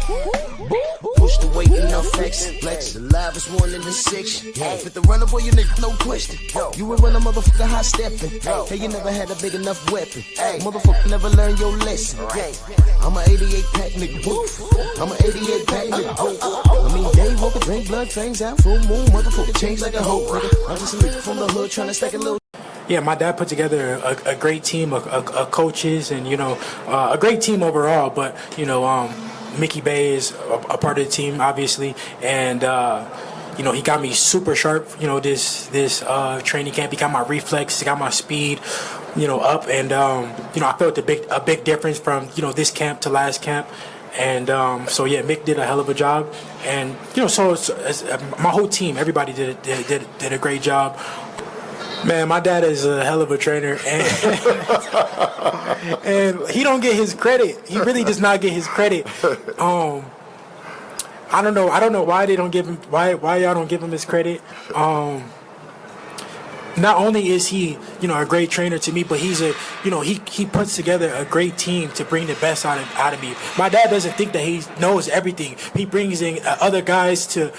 Push the weight and no flex. Flex alive is 1 in the 6. Fit the runner, boy, you nigga, no question. You ain't run a motherfucker high stepping. Hey, you never had a big enough weapon. Motherfucker never learned your lesson. I'm a 88 pack nigga. I'm a 88 pack nigga. I mean, day walker, drink blood, trains out, full moon, motherfucker change like a hoe. I'm just a nigga from the hood trying to stack a little. Yeah, my dad put together a great team of coaches and, a great team overall. But, Mickey Bay is a part of the team, obviously. And, he got me super sharp, this training camp. He got my reflex, he got my speed, up. And, I felt a big difference from, this camp to last camp. And Mick did a hell of a job. And, so my whole team, everybody did a great job. Man, my dad is a hell of a trainer, and he don't get his credit. He really does not get his credit. I don't know why they don't give him why y'all don't give him his credit. Not only is he a great trainer to me, but he's he puts together a great team to bring the best out of me. My dad doesn't think that he knows everything. He brings in other guys to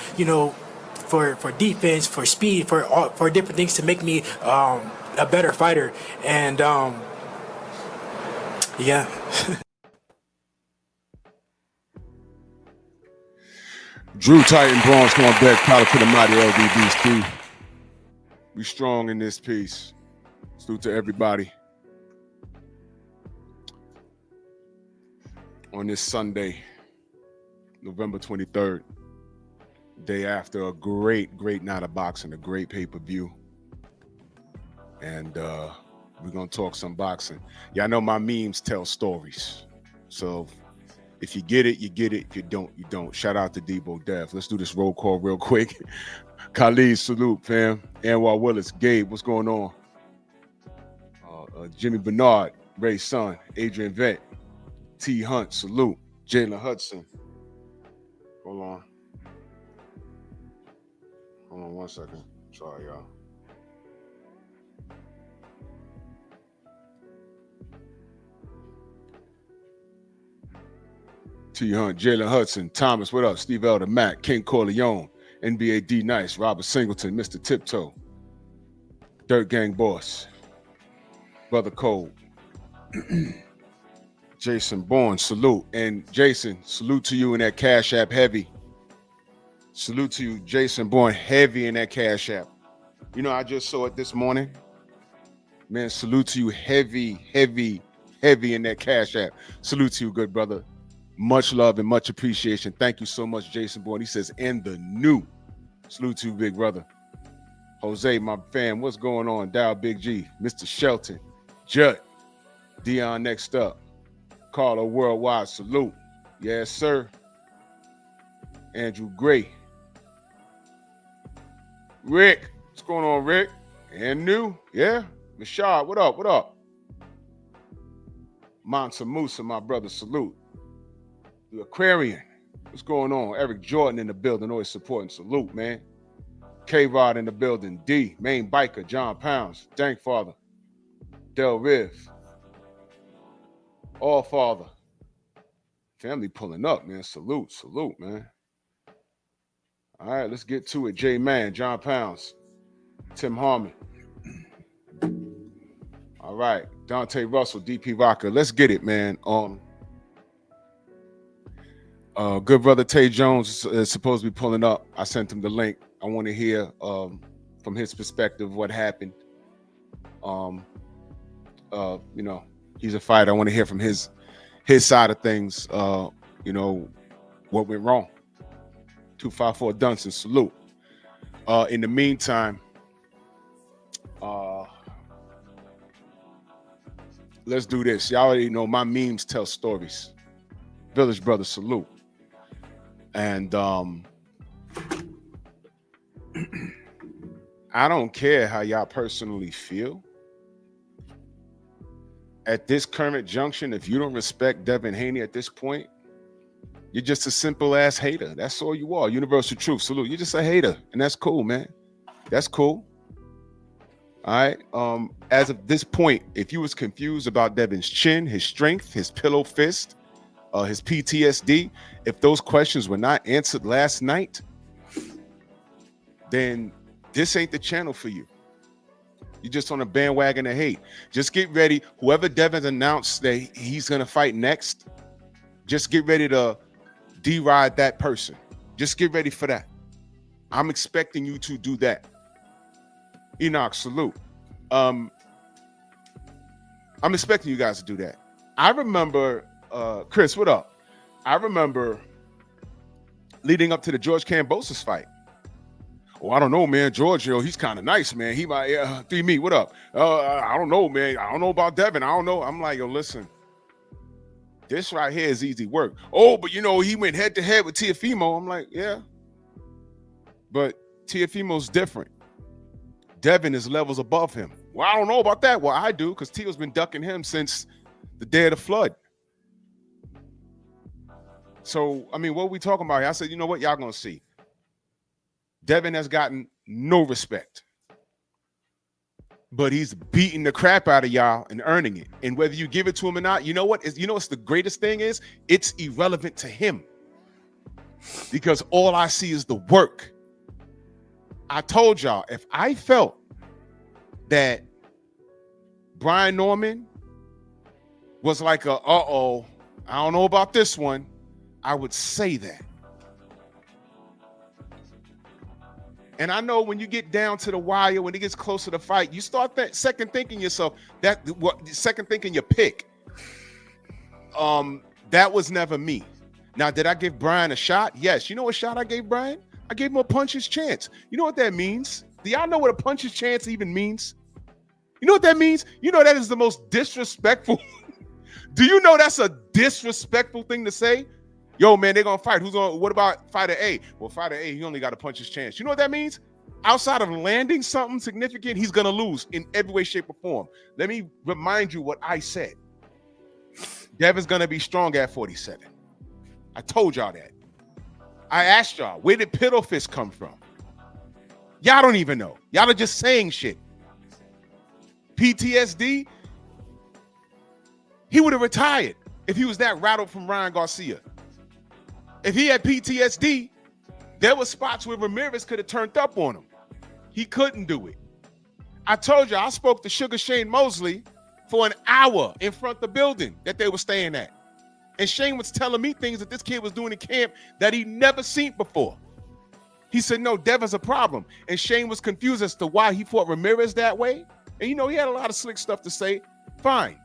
for defense, for speed, for different things to make me a better fighter. And yeah. Drew Titan Bronze on deck. Power to the mighty LDBC. We strong in this piece. Salute to everybody. On this Sunday, November 23rd. Day after a great night of boxing, a great pay-per-view. And we're going to talk some boxing. Yeah, I know my memes tell stories. So if you get it, you get it. If you don't, you don't. Shout out to Debo Dev. Let's do this roll call real quick. Khalid, salute, fam. Anwar Willis, Gabe, what's going on? Jimmy Bernard, Ray's son, Adrian Vett, T. Hunt, salute. Jalen Hudson. Hold on 1 second. Sorry, y'all. T. Hunt, Jalen Hudson, Thomas, what up? Steve Elder, Matt, King Corleone, NBA D Nice, Robert Singleton, Mr. Tiptoe, Dirt Gang Boss, Brother Cole, Jason Bourne, salute. And Jason, salute to you in that Cash App heavy. Salute to you, Jason Bourne, heavy in that Cash App. I just saw it this morning. Man, salute to you, heavy in that Cash App. Salute to you, good brother. Much love and much appreciation. Thank you so much, Jason Bourne. He says, and the new. Salute to you, big brother. Jose, my fam, what's going on? Dow Big G, Mr. Shelton, Judd, Dion next up. Carlo Worldwide, salute. Yes, sir. Andrew Gray. Rick, what's going on, Rick? And new, yeah. Mashad, what up? Mansa Musa, my brother, salute. The Aquarian, what's going on? Eric Jordan in the building, always supporting, salute, man. K-Rod in the building, D, Main Biker, John Pounds, Dank Father, Del Riv, All Father. Family pulling up, man, salute, man. All right, let's get to it. J Man, John Pounds, Tim Harmon. All right, Dante Russell, DP Rocker. Let's get it, man. Good brother Tay Jones is supposed to be pulling up. I sent him the link. I want to hear from his perspective what happened. He's a fighter. I want to hear from his side of things. What went wrong. 254 Dunson, salute. In the meantime, let's do this. Y'all already know my memes tell stories. Village Brother, salute. And I don't care how y'all personally feel. At this current junction, if you don't respect Devin Haney at this point, you're just a simple ass hater. That's all you are. Universal truth. Salute. You're just a hater. And that's cool, man. That's cool. All right. As of this point, if you was confused about Devin's chin, his strength, his pillow fist, his PTSD, if those questions were not answered last night, then this ain't the channel for you. You're just on a bandwagon of hate. Just get ready. Whoever Devin announced that he's going to fight next, just get ready to deride that person. Just get ready for that. I'm expecting you to do that. Enoch, salute. I'm expecting you guys to do that. I remember, Chris, what up? I remember leading up to the George Kambosos fight. Oh, I don't know, man. George, he's kind of nice, man. He might, 3 me, what up? I don't know, man. I don't know about Devin. I don't know. I'm like, yo, listen. This right here is easy work. Oh, but he went head to head with Teofimo. I'm like, yeah. But Teofimo's different. Devin is levels above him. Well, I don't know about that. Well, I do, because Teo's been ducking him since the day of the flood. So, I mean, what are we talking about here? I said, you know what? Y'all gonna see. Devin has gotten no respect. But he's beating the crap out of y'all and earning it. And whether you give it to him or not, you know what? What's the greatest thing is? It's irrelevant to him. Because all I see is the work. I told y'all, if I felt that Brian Norman was like I don't know about this one, I would say that. And I know when you get down to the wire, when it gets close to the fight, you start second thinking yourself, second thinking your pick. That was never me. Now, did I give Brian a shot? Yes. You know what shot I gave Brian? I gave him a puncher's chance. You know what that means? Do y'all know what a puncher's chance even means? You know what that means? You know that is the most disrespectful. Do you know that's a disrespectful thing to say? Yo, man, they're going to fight. What about fighter A? Well, fighter A, he only got a puncher's chance. You know what that means? Outside of landing something significant, he's going to lose in every way, shape, or form. Let me remind you what I said. Devin's going to be strong at 47. I told y'all that. I asked y'all, where did Piddle Fist come from? Y'all don't even know. Y'all are just saying shit. PTSD, he would have retired if he was that rattled from Ryan Garcia. If he had PTSD, there were spots where Ramirez could have turned up on him. He couldn't do it. I told you, I spoke to Sugar Shane Mosley for an hour in front of the building that they were staying at. And Shane was telling me things that this kid was doing in camp that he never seen before. He said, no, Devin's a problem. And Shane was confused as to why he fought Ramirez that way. And, he had a lot of slick stuff to say. Fine.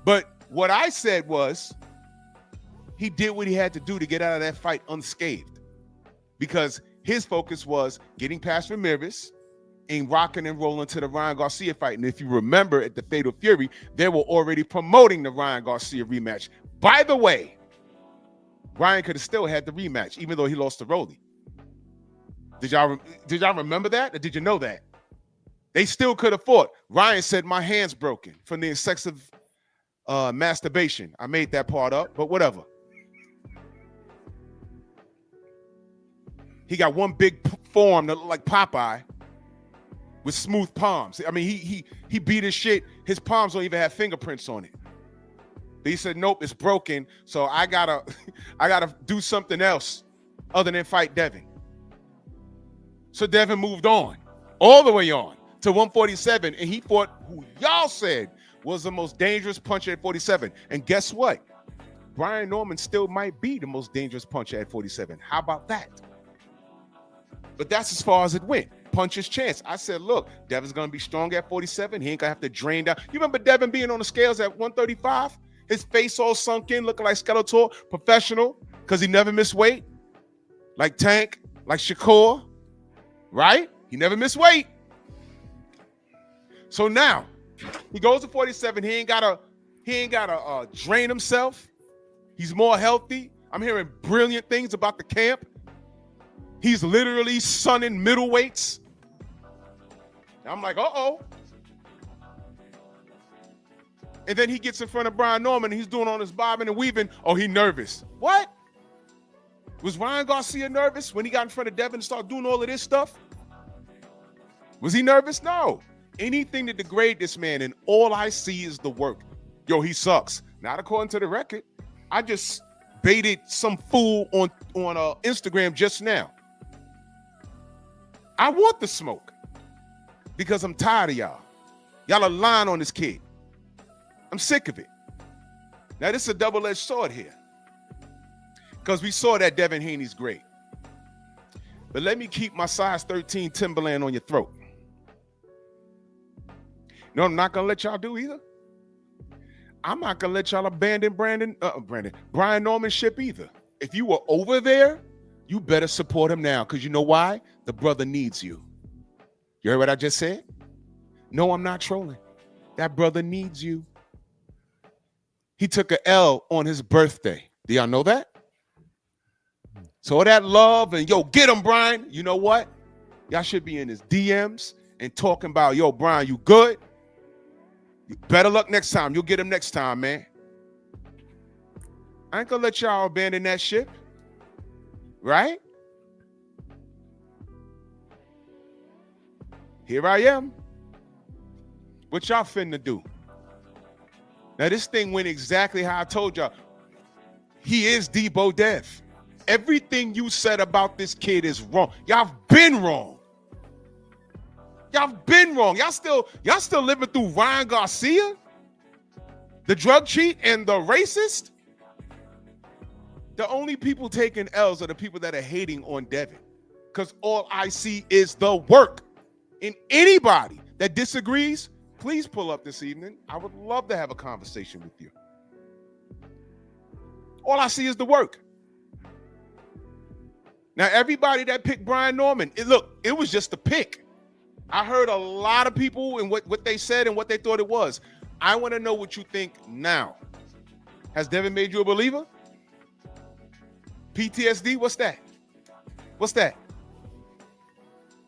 But what I said was, he did what he had to do to get out of that fight unscathed, because his focus was getting past Ramirez and rocking and rolling to the Ryan Garcia fight. And if you remember at the Fatal Fury, they were already promoting the Ryan Garcia rematch. By the way, Ryan could have still had the rematch, even though he lost to Rolly. Did y'all remember that? Or did you know that? They still could have fought. Ryan said, my hand's broken from the excessive masturbation. I made that part up, but whatever. He got one big form that looked like Popeye with smooth palms. I mean, he beat his shit. His palms don't even have fingerprints on it. But he said, nope, it's broken. So I gotta do something else other than fight Devin. So Devin moved on, all the way on to 147, and he fought who y'all said was the most dangerous puncher at 47. And guess what? Brian Norman still might be the most dangerous puncher at 47. How about that? But that's as far as it went. Puncher's chance. I said, look, Devin's going to be strong at 47. He ain't going to have to drain down. You remember Devin being on the scales at 135? His face all sunk in, looking like Skeletor, professional, because he never missed weight. Like Tank, like Shakur, right? He never missed weight. So now, he goes to 47. He ain't gotta drain himself. He's more healthy. I'm hearing brilliant things about the camp. He's literally sunning middleweights. I'm like, uh-oh. And then he gets in front of Brian Norman, and he's doing all this bobbing and weaving. Oh, he nervous. What? Was Ryan Garcia nervous when he got in front of Devin and started doing all of this stuff? Was he nervous? No. Anything to degrade this man, and all I see is the work. Yo, he sucks. Not according to the record. I just baited some fool on Instagram just now. I want the smoke because I'm tired of y'all. Y'all are lying on this kid. I'm sick of it. Now, this is a double-edged sword here because we saw that Devin Haney's great. But let me keep my size 13 Timberland on your throat. No, I'm not going to let y'all do either. I'm not going to let y'all abandon Brian Norman's ship either. If you were over there, you better support him now because you know why? The brother needs you. You heard what I just said? No, I'm not trolling. That brother needs you. He took a L on his birthday. Do y'all know that? So all that love and, yo, get him, Brian. You know what? Y'all should be in his DMs and talking about, yo, Brian, you good? Better luck next time. You'll get him next time, man. I ain't gonna let y'all abandon that ship. Right? Here I am. What y'all finna do? Now, this thing went exactly how I told y'all. He is Debo Dev. Everything you said about this kid is wrong. Y'all been wrong. Y'all been wrong. Y'all still living through Ryan Garcia, the drug cheat, and the racist. The only people taking L's are the people that are hating on Devin, because all I see is the work. And anybody that disagrees, please pull up this evening. I would love to have a conversation with you. All I see is the work. Now, everybody that picked Brian Norman, it was just a pick. I heard a lot of people and what they said and what they thought it was. I want to know what you think now. Has Devin made you a believer? PTSD, what's that? What's that?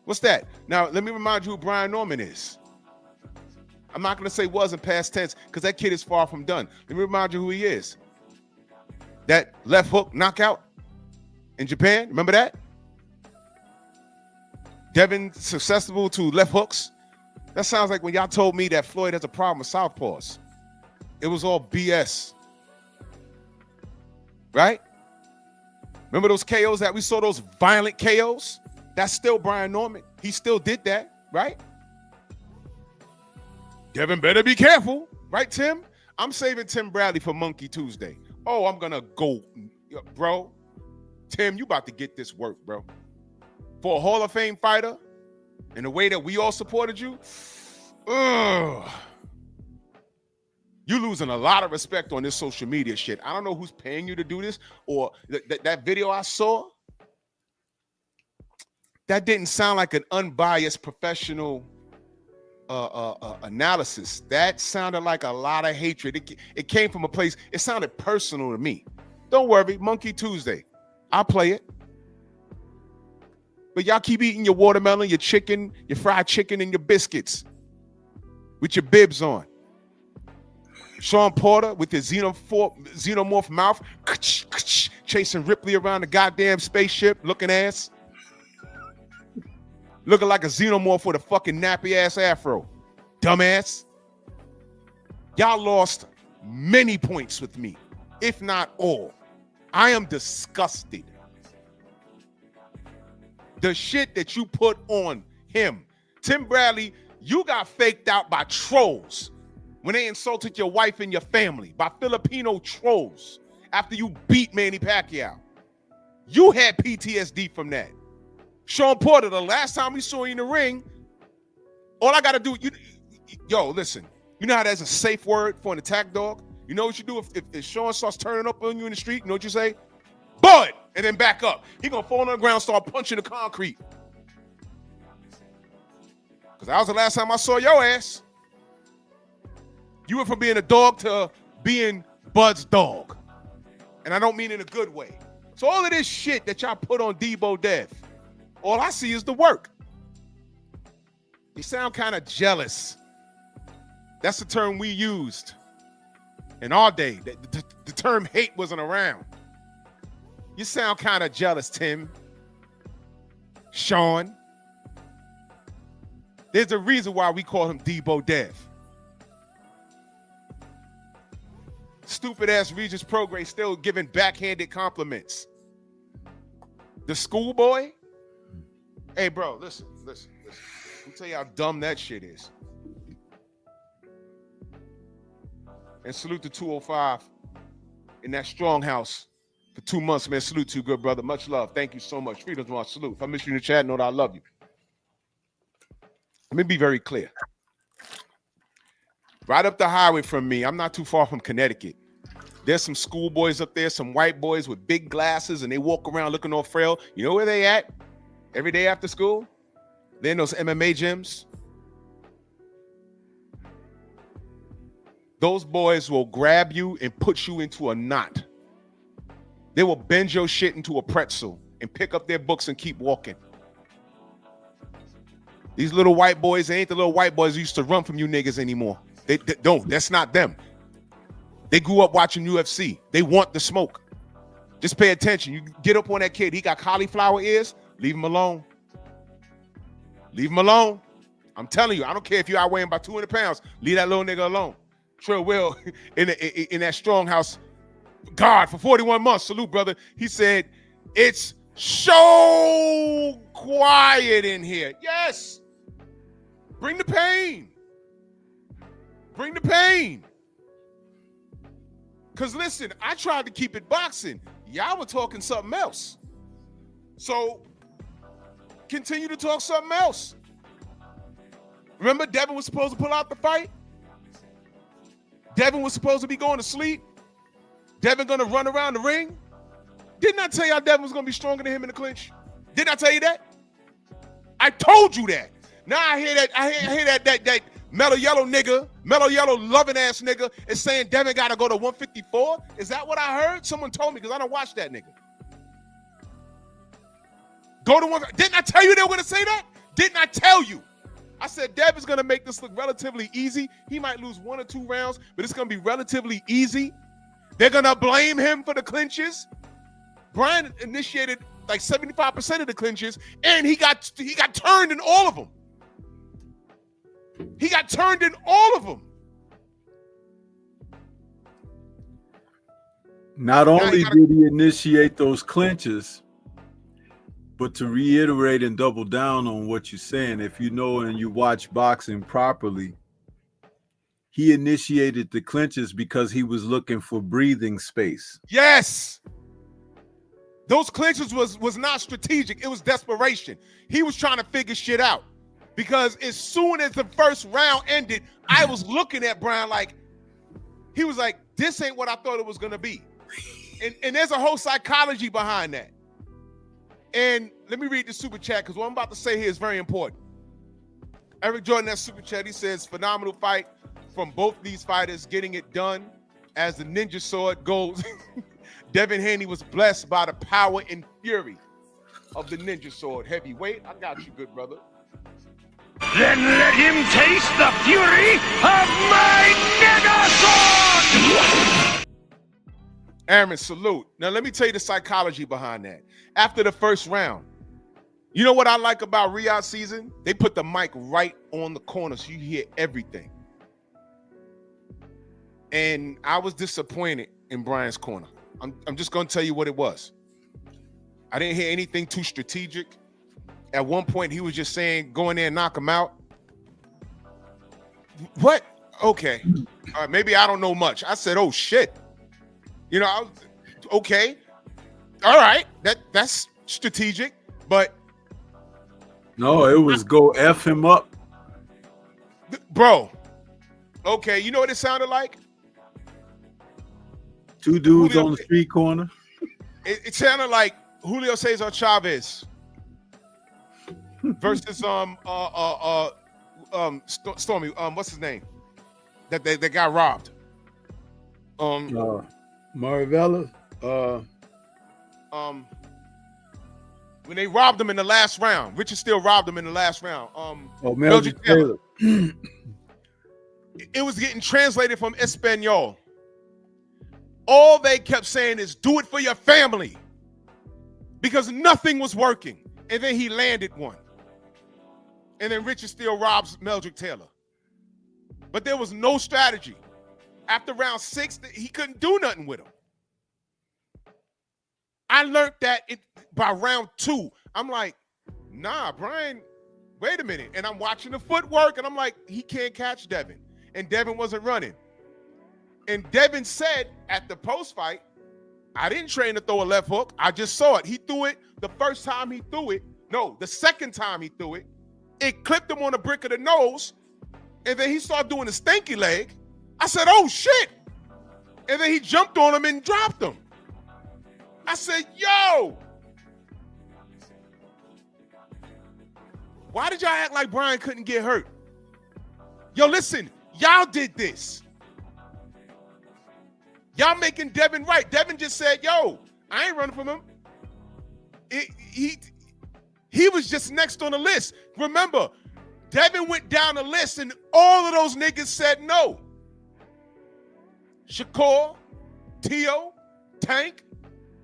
What's that? Now, let me remind you who Brian Norman is. I'm not going to say was in past tense because that kid is far from done. Let me remind you who he is. That left hook knockout in Japan, remember that? Devin susceptible to left hooks. That sounds like when y'all told me that Floyd has a problem with southpaws. It was all BS. Right? Remember those KOs that we saw, those violent KOs? That's still Brian Norman. He still did that, right? Devin better be careful, right, Tim? I'm saving Tim Bradley for Monkey Tuesday. Oh, I'm going to go, bro. Tim, you about to get this work, bro. For a Hall of Fame fighter, and the way that we all supported you, you losing a lot of respect on this social media shit. I don't know who's paying you to do this, or that video I saw, that didn't sound like an unbiased professional analysis. That sounded like a lot of hatred. It came from a place, it sounded personal to me. Don't worry, Monkey Tuesday. I'll play it. But y'all keep eating your watermelon, your chicken, your fried chicken, and your biscuits with your bibs on. Sean Porter with his xenomorph mouth, chasing Ripley around the goddamn spaceship, looking ass. Looking like a xenomorph with a fucking nappy ass afro. Dumbass. Y'all lost many points with me, if not all. I am disgusted. The shit that you put on him. Tim Bradley, you got faked out by trolls when they insulted your wife and your family, by Filipino trolls after you beat Manny Pacquiao. You had PTSD from that. Sean Porter, the last time we saw you in the ring, all I got to do, yo, listen, you know how there's a safe word for an attack dog? You know what you do if Sean starts turning up on you in the street? You know what you say? Bud! And then back up. He gonna fall on the ground, start punching the concrete. Because that was the last time I saw your ass. You went from being a dog to being Bud's dog. And I don't mean in a good way. So all of this shit that y'all put on Debo Dev, all I see is the work. You sound kind of jealous. That's the term we used in our day. The term hate wasn't around. You sound kind of jealous, Tim. Sean. There's a reason why we call him Debo Dev. Stupid ass Regis Prograis still giving backhanded compliments. The schoolboy. Hey, bro, listen. Let me tell you how dumb that shit is. And salute to 205 in that strong house for 2 months, man. Salute to you, good brother. Much love. Thank you so much. Freedom's my salute. If I miss you in the chat, know that I love you. Let me be very clear. Right up the highway from me, I'm not too far from Connecticut. There's some schoolboys up there, some white boys with big glasses, and they walk around looking all frail. You know where they at? Every day after school? They're in those MMA gyms. Those boys will grab you and put you into a knot. They will bend your shit into a pretzel and pick up their books and keep walking. These little white boys, they ain't the little white boys who used to run from you niggas anymore. They don't. That's not them. They grew up watching UFC. They want the smoke. Just pay attention. You get up on that kid. He got cauliflower ears. Leave him alone. Leave him alone. I'm telling you, I don't care if you're out weighing about 200 pounds. Leave that little nigga alone. Trill Will in that strong house guard for 41 months. Salute, brother. He said, it's so quiet in here. Yes. Bring the pain. Bring the pain. Because listen, I tried to keep it boxing. Y'all were talking something else. So continue to talk something else. Remember Devin was supposed to pull out the fight? Devin was supposed to be going to sleep. Devin gonna run around the ring. Didn't I tell y'all Devin was gonna be stronger than him in the clinch? Didn't I tell you that? I told you that. Now I hear that mellow yellow nigga, mellow yellow loving ass nigga is saying Devin gotta go to 154. Is that what I heard? Someone told me because I don't watch that nigga. Go to one. Didn't I tell you they were gonna say that? Didn't I tell you? I said Devin's gonna make this look relatively easy. He might lose 1 or 2 rounds, but it's gonna be relatively easy. They're gonna blame him for the clinches. Brian initiated like 75% of the clinches, and he got turned in all of them. He got turned in all of them. Not only did he initiate those clinches, but to reiterate and double down on what you're saying, if you know and you watch boxing properly, he initiated the clinches because he was looking for breathing space. Yes. Those clinches was not strategic. It was desperation. He was trying to figure shit out. Because as soon as the first round ended, I was looking at Brian like, he was like, this ain't what I thought it was going to be. And there's a whole psychology behind that. And let me read the super chat because what I'm about to say here is very important. Eric Jordan, that super chat, he says, phenomenal fight from both these fighters getting it done. As the ninja sword goes, Devin Haney was blessed by the power and fury of the ninja sword. Heavyweight, I got you, good brother. Then let him taste the fury of my ninja sword! Aaron, salute. Now, let me tell you the psychology behind that. After the first round, you know what I like about Riyadh season? They put the mic right on the corner so you hear everything. And I was disappointed in Brian's corner. I'm just going to tell you what it was. I didn't hear anything too strategic. At one point, he was just saying, go in there and knock him out. What? Okay. All right, maybe I don't know much. I said, oh, shit. You know, I was, okay. All right. That's strategic, but. No, it was go F him up. Bro. Okay, you know what it sounded like? 2 dudes on the street corner. It sounded like Julio Cesar Chavez versus Stormy. What's his name? That got robbed. Maravella. When they robbed him in the last round, Richard Steele robbed him in the last round. Mildred Taylor. It was getting translated from Espanol. All they kept saying is, do it for your family. Because nothing was working. And then he landed one. And then Richard Steele robs Mildred Taylor. But there was no strategy. After round 6, he couldn't do nothing with him. I learned that by round 2. I'm like, nah, Brian, wait a minute. And I'm watching the footwork, and I'm like, he can't catch Devin. And Devin wasn't running. And Devin said at the post fight, I didn't train to throw a left hook. I just saw it. He threw it the first time he threw it. No, the second time he threw it. It clipped him on the brick of the nose. And then he started doing the stanky leg. I said, oh, shit. And then he jumped on him and dropped him. I said, yo. Why did y'all act like Brian couldn't get hurt? Yo, listen, y'all did this. Y'all making Devin right. Devin just said, yo, I ain't running from him. He was just next on the list. Remember, Devin went down the list and all of those niggas said no. Shakur, Tio, Tank,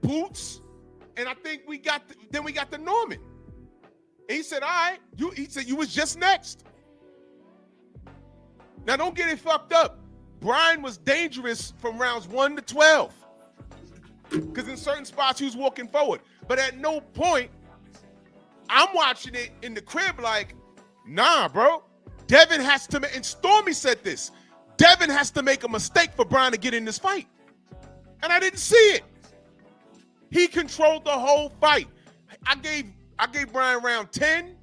Boots, and I think we got the Norman. And he said, all right, he said you was just next. Now don't get it fucked up. Brian was dangerous from rounds 1 to 12. Because in certain spots he was walking forward. But at no point, I'm watching it in the crib like, nah, bro. Devin has to, and Stormy said this, Devin has to make a mistake for Brian to get in this fight. And I didn't see it. He controlled the whole fight. I gave Brian round 10.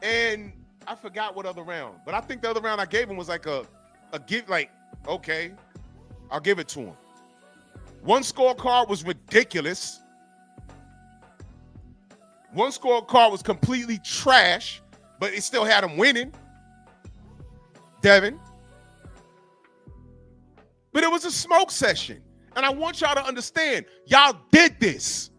And I forgot what other round. But I think the other round I gave him was like a give, like, okay, I'll give it to him. One scorecard was ridiculous. One scorecard was completely trash, but it still had him winning. Devin. But it was a smoke session. And I want y'all to understand, y'all did this.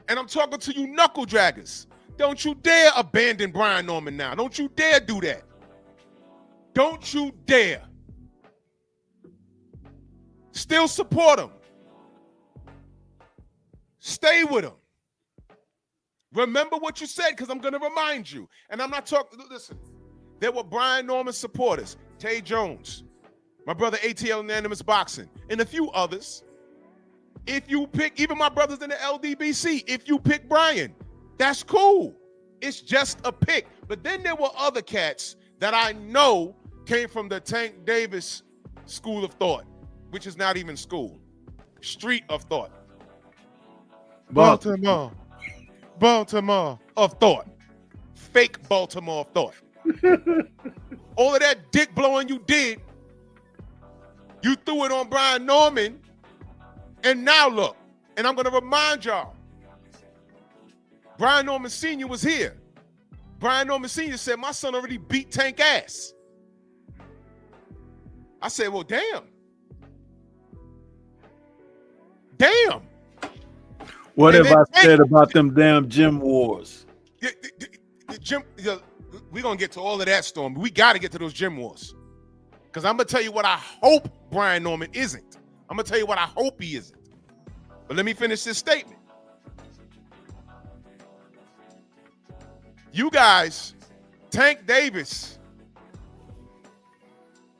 And I'm talking to you knuckle draggers. Don't you dare abandon Brian Norman now. Don't you dare do that. Don't you dare. Still support him. Stay with him. Remember what you said, because I'm going to remind you. And I'm not talking, listen, there were Brian Norman supporters, Tay Jones, my brother ATL Unanimous Boxing, and a few others. If you pick, even my brothers in the LDBC, if you pick Brian, that's cool. It's just a pick. But then there were other cats that I know came from the Tank Davis school of thought, which is not even school. Street of thought. Baltimore of thought. Fake Baltimore of thought. All of that dick blowing you did, you threw it on Brian Norman, and now look, and I'm going to remind y'all, Brian Norman Sr. was here. Brian Norman Sr. said, my son already beat Tank ass. I said, well, damn. Damn. What have I said about them damn gym wars? The gym, we're going to get to all of that, Storm. We got to get to those gym wars. Because I'm going to tell you what I hope Brian Norman isn't. I'm going to tell you what I hope he isn't. But let me finish this statement. You guys, Tank Davis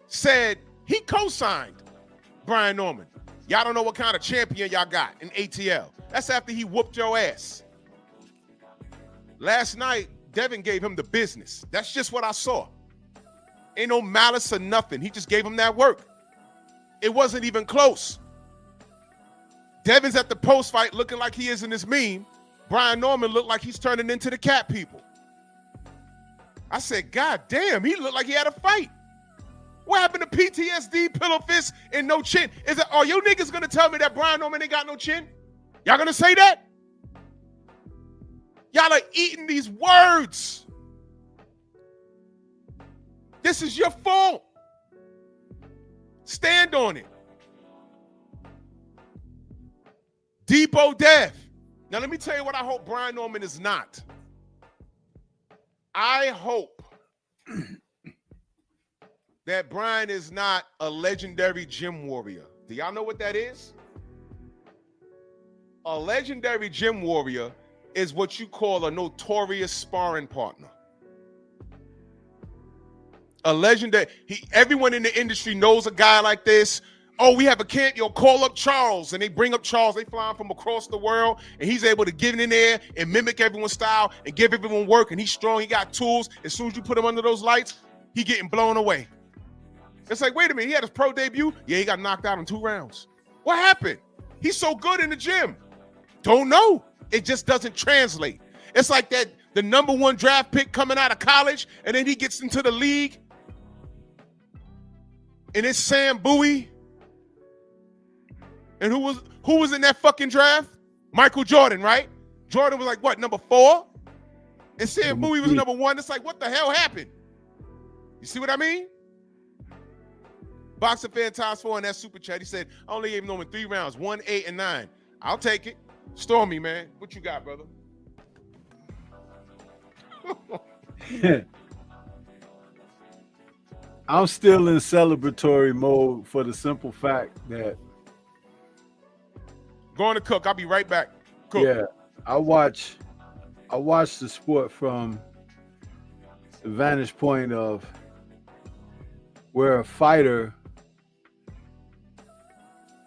said he co-signed Brian Norman. Y'all don't know what kind of champion y'all got in ATL. That's after he whooped your ass. Last night, Devin gave him the business. That's just what I saw. Ain't no malice or nothing. He just gave him that work. It wasn't even close. Devin's at the post fight looking like he is in this meme. Brian Norman looked like he's turning into the cat people. I said, God damn, he looked like he had a fight. What happened to PTSD, pillow fist, and no chin? Are you niggas gonna tell me that Brian Norman ain't got no chin? Y'all gonna say that? Y'all are eating these words. This is your fault. Stand on it. Depot Dev. Now let me tell you what I hope Brian Norman is not. I hope that Brian is not a legendary gym warrior. Do y'all know what that is? A legendary gym warrior is what you call a notorious sparring partner. A legend that everyone in the industry knows a guy like this. Oh, we have a kid, call up Charles, and they bring up Charles. They fly him from across the world, and he's able to get in there and mimic everyone's style and give everyone work, and he's strong. He got tools. As soon as you put him under those lights, he getting blown away. It's like, wait a minute, he had his pro debut. Yeah, he got knocked out in 2 rounds. What happened? He's so good in the gym. Don't know. It just doesn't translate. It's like the #1 draft pick coming out of college, and then he gets into the league, and it's Sam Bowie. And who was in that fucking draft? Michael Jordan, right? Jordan was like, what, #4? And Sam Bowie was #1. It's like, what the hell happened? You see what I mean? Boxing Fan Times 4 in that super chat, he said, I only gave Norman 3 rounds, 1, 8, and 9. I'll take it. Stormy, man. What you got, brother? I'm still in celebratory mode for the simple fact that Going to cook. I'll be right back. Cook. Yeah, I watch the sport from the vantage point of where a fighter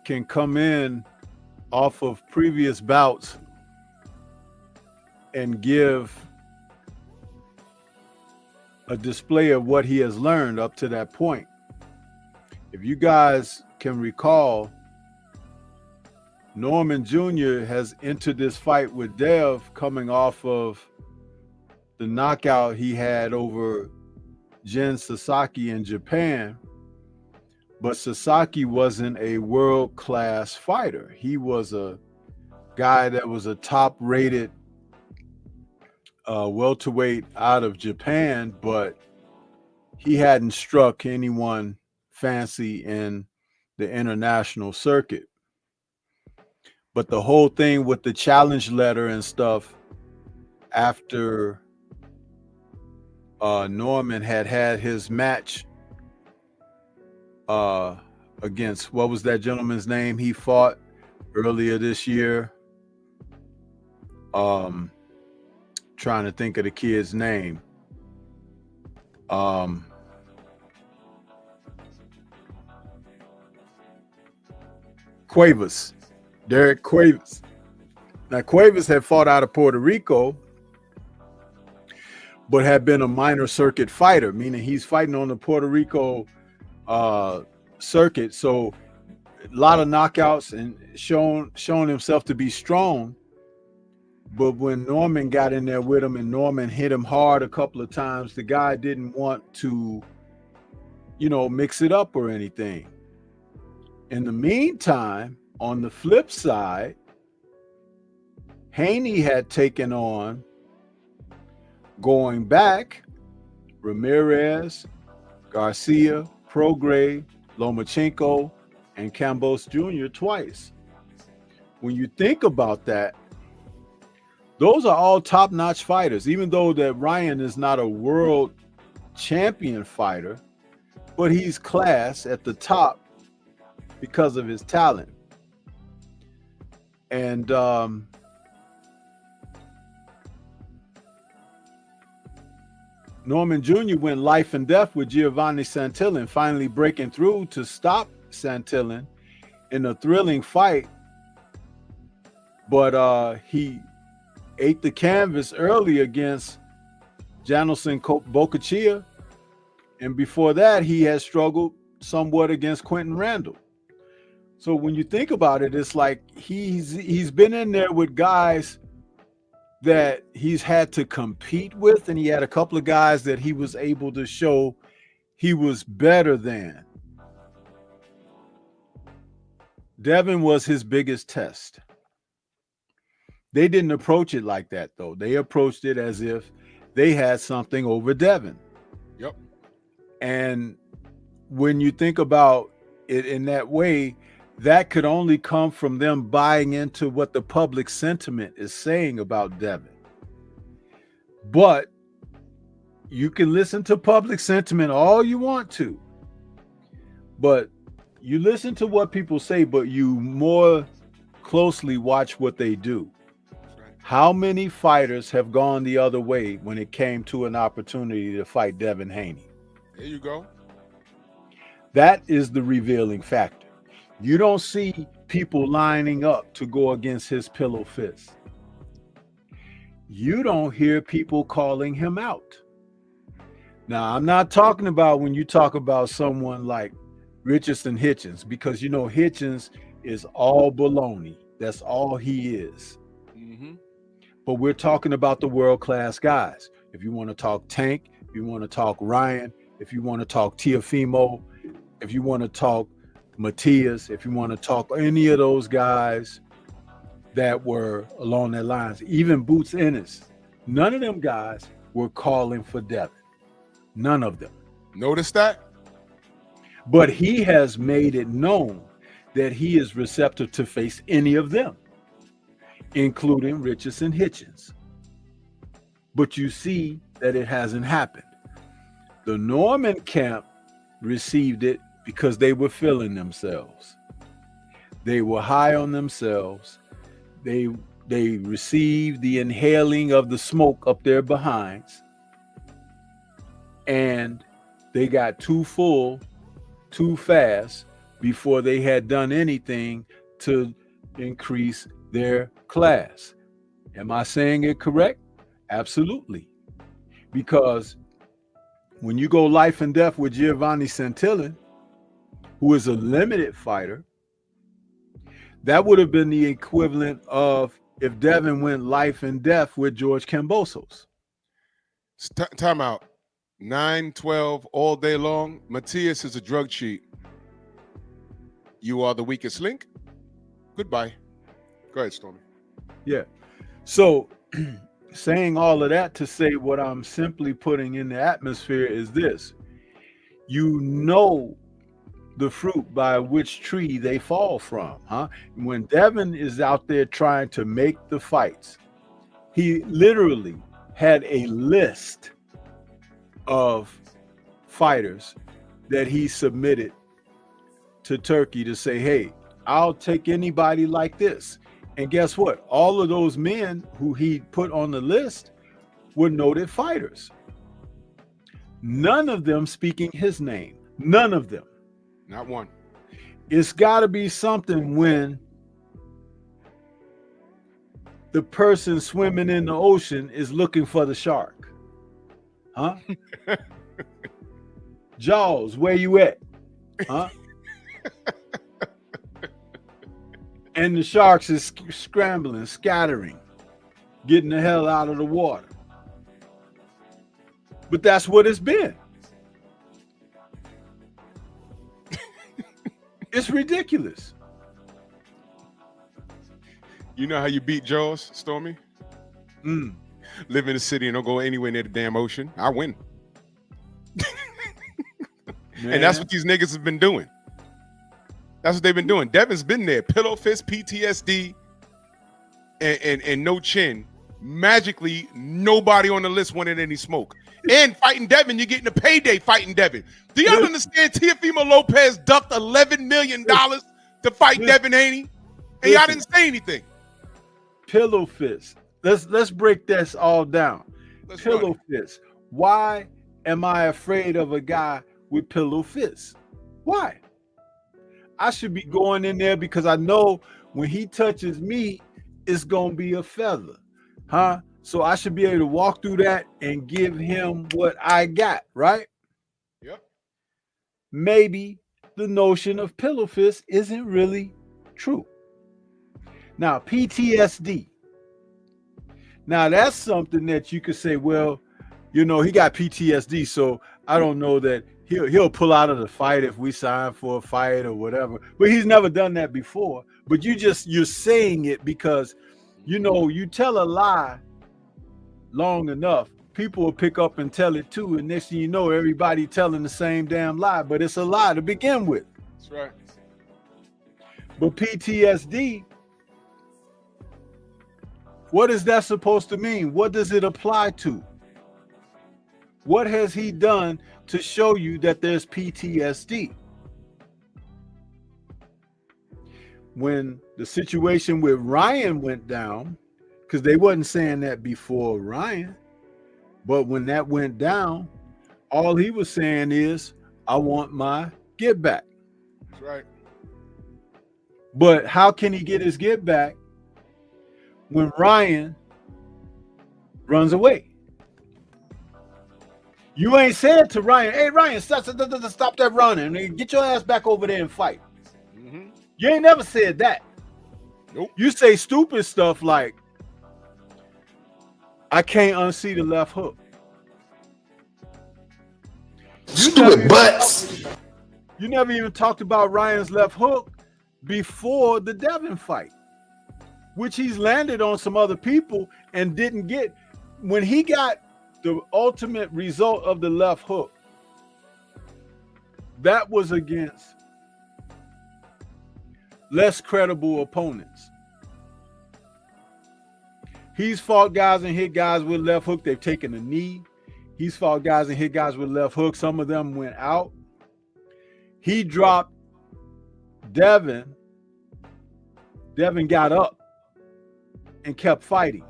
can come in off of previous bouts and give a display of what he has learned up to that point. If you guys can recall, Norman Jr. has entered this fight with Dev coming off of the knockout he had over Jin Sasaki in Japan. But Sasaki wasn't a world-class fighter. He was a guy that was a top-rated welterweight out of Japan, but he hadn't struck anyone fancy in the international circuit. But the whole thing with the challenge letter and stuff after Norman had his match against, what was that gentleman's name he fought earlier this year? Trying to think of the kid's name. Cuevas. Derek Cuevas. Now, Cuevas had fought out of Puerto Rico, but had been a minor circuit fighter, meaning he's fighting on the Puerto Rico circuit. So a lot of knockouts and shown himself to be strong. But when Norman got in there with him and Norman hit him hard a couple of times, the guy didn't want to, mix it up or anything. In the meantime, on the flip side, Haney had taken on, going back, Ramirez, Garcia, Prograis, Lomachenko, and Campos Jr. twice. When you think about that, those are all top-notch fighters, even though that Ryan is not a world champion fighter, but he's class at the top because of his talent. And Norman Jr. went life and death with Giovanni Santillan, finally breaking through to stop Santillan in a thrilling fight. But he ate the canvas early against Janelson Bocachia. And before that, he had struggled somewhat against Quentin Randall. So when you think about it, it's like he's been in there with guys that he's had to compete with, and he had a couple of guys that he was able to show he was better than. Devin was his biggest test. They didn't approach it like that, though. They approached it as if they had something over Devin. Yep. And when you think about it in that way, that could only come from them buying into what the public sentiment is saying about Devin. But you can listen to public sentiment all you want to, but you listen to what people say, but you more closely watch what they do. How many fighters have gone the other way when it came to an opportunity to fight Devin Haney? There you go. That is the revealing factor. You don't see people lining up to go against his pillow fist. You don't hear people calling him out. Now, I'm not talking about when you talk about someone like Richardson Hitchens, because you know Hitchens is all baloney. That's all he is. Mm-hmm. But we're talking about the world-class guys. If you want to talk Tank, if you want to talk Ryan, if you want to talk Teofimo, if you want to talk Matias, if you want to talk any of those guys that were along that lines, even Boots Ennis, none of them guys were calling for Devin. None of them. Notice that? But he has made it known that he is receptive to face any of them, including Richardson Hitchens. But you see that it hasn't happened. The Norman camp received it because they were feeling themselves. They were high on themselves. They received the inhaling of the smoke up their behinds. And they got too full, too fast before they had done anything to increase their class. Am I saying it correct? Absolutely. Because when you go life and death with Giovanni Santillan, who is a limited fighter, that would have been the equivalent of if Devin went life and death with George Kambosos. Time out. 9-12 all day long. Matias is a drug cheat. You are the weakest link. Goodbye. Go ahead, Stormy. Yeah. So saying all of that to say what I'm simply putting in the atmosphere is this. You know the fruit by which tree they fall from, huh? When Devin is out there trying to make the fights, he literally had a list of fighters that he submitted to Turkey to say, hey, I'll take anybody like this. And guess what? All of those men who he put on the list were noted fighters. None of them speaking his name. None of them. Not one. It's got to be something when the person swimming in the ocean is looking for the shark. Huh? Jaws, where you at? Huh? And the sharks is scrambling, scattering, getting the hell out of the water. But that's what it's been. It's ridiculous. You know how you beat Jaws, Stormy? Live in the city and don't go anywhere near the damn ocean. I win. And that's what these niggas have been doing. That's what they've been doing. Devin's been there. Pillow fist, PTSD, and no chin. Magically, nobody on the list wanted any smoke. And fighting Devin, you're getting a payday fighting Devin. Do y'all understand Teofimo Lopez ducked $11 million to fight Devin Haney? And y'all didn't say anything. Pillow fist. Let's break this all down. Pillow fist. Why am I afraid of a guy with pillow fists? Why? I should be going in there because I know when he touches me, it's going to be a feather. Huh? So I should be able to walk through that and give him what I got, right? Yep. Maybe the notion of pillow fist isn't really true. Now, PTSD. Now, that's something that you could say, well, you know, he got PTSD, so I don't know that he'll pull out of the fight if we sign for a fight or whatever. But he's never done that before. But you're saying it because, you know, you tell a lie long enough, people will pick up and tell it too. And next thing you know, everybody telling the same damn lie, but it's a lie to begin with. That's right. But PTSD, what is that supposed to mean? What does it apply to? What has he done to show you that there's PTSD? When the situation with Ryan went down, because they wasn't saying that before Ryan, but when that went down, All he was saying is, I want my get back. That's right. But how can he get his get back when Ryan runs away? You ain't said to Ryan, hey, Ryan, stop that running. Get your ass back over there and fight. Mm-hmm. You ain't never said that. Nope. You say stupid stuff like, I can't unsee the left hook. Stupid butts. You never even talked about Ryan's left hook before the Devin fight, which he's landed on some other people and didn't get. When he got the ultimate result of the left hook, that was against less credible opponents. He's fought guys and hit guys with left hook. They've taken a knee. He's fought guys and hit guys with left hook. Some of them went out. He dropped Devin. Devin got up and kept fighting.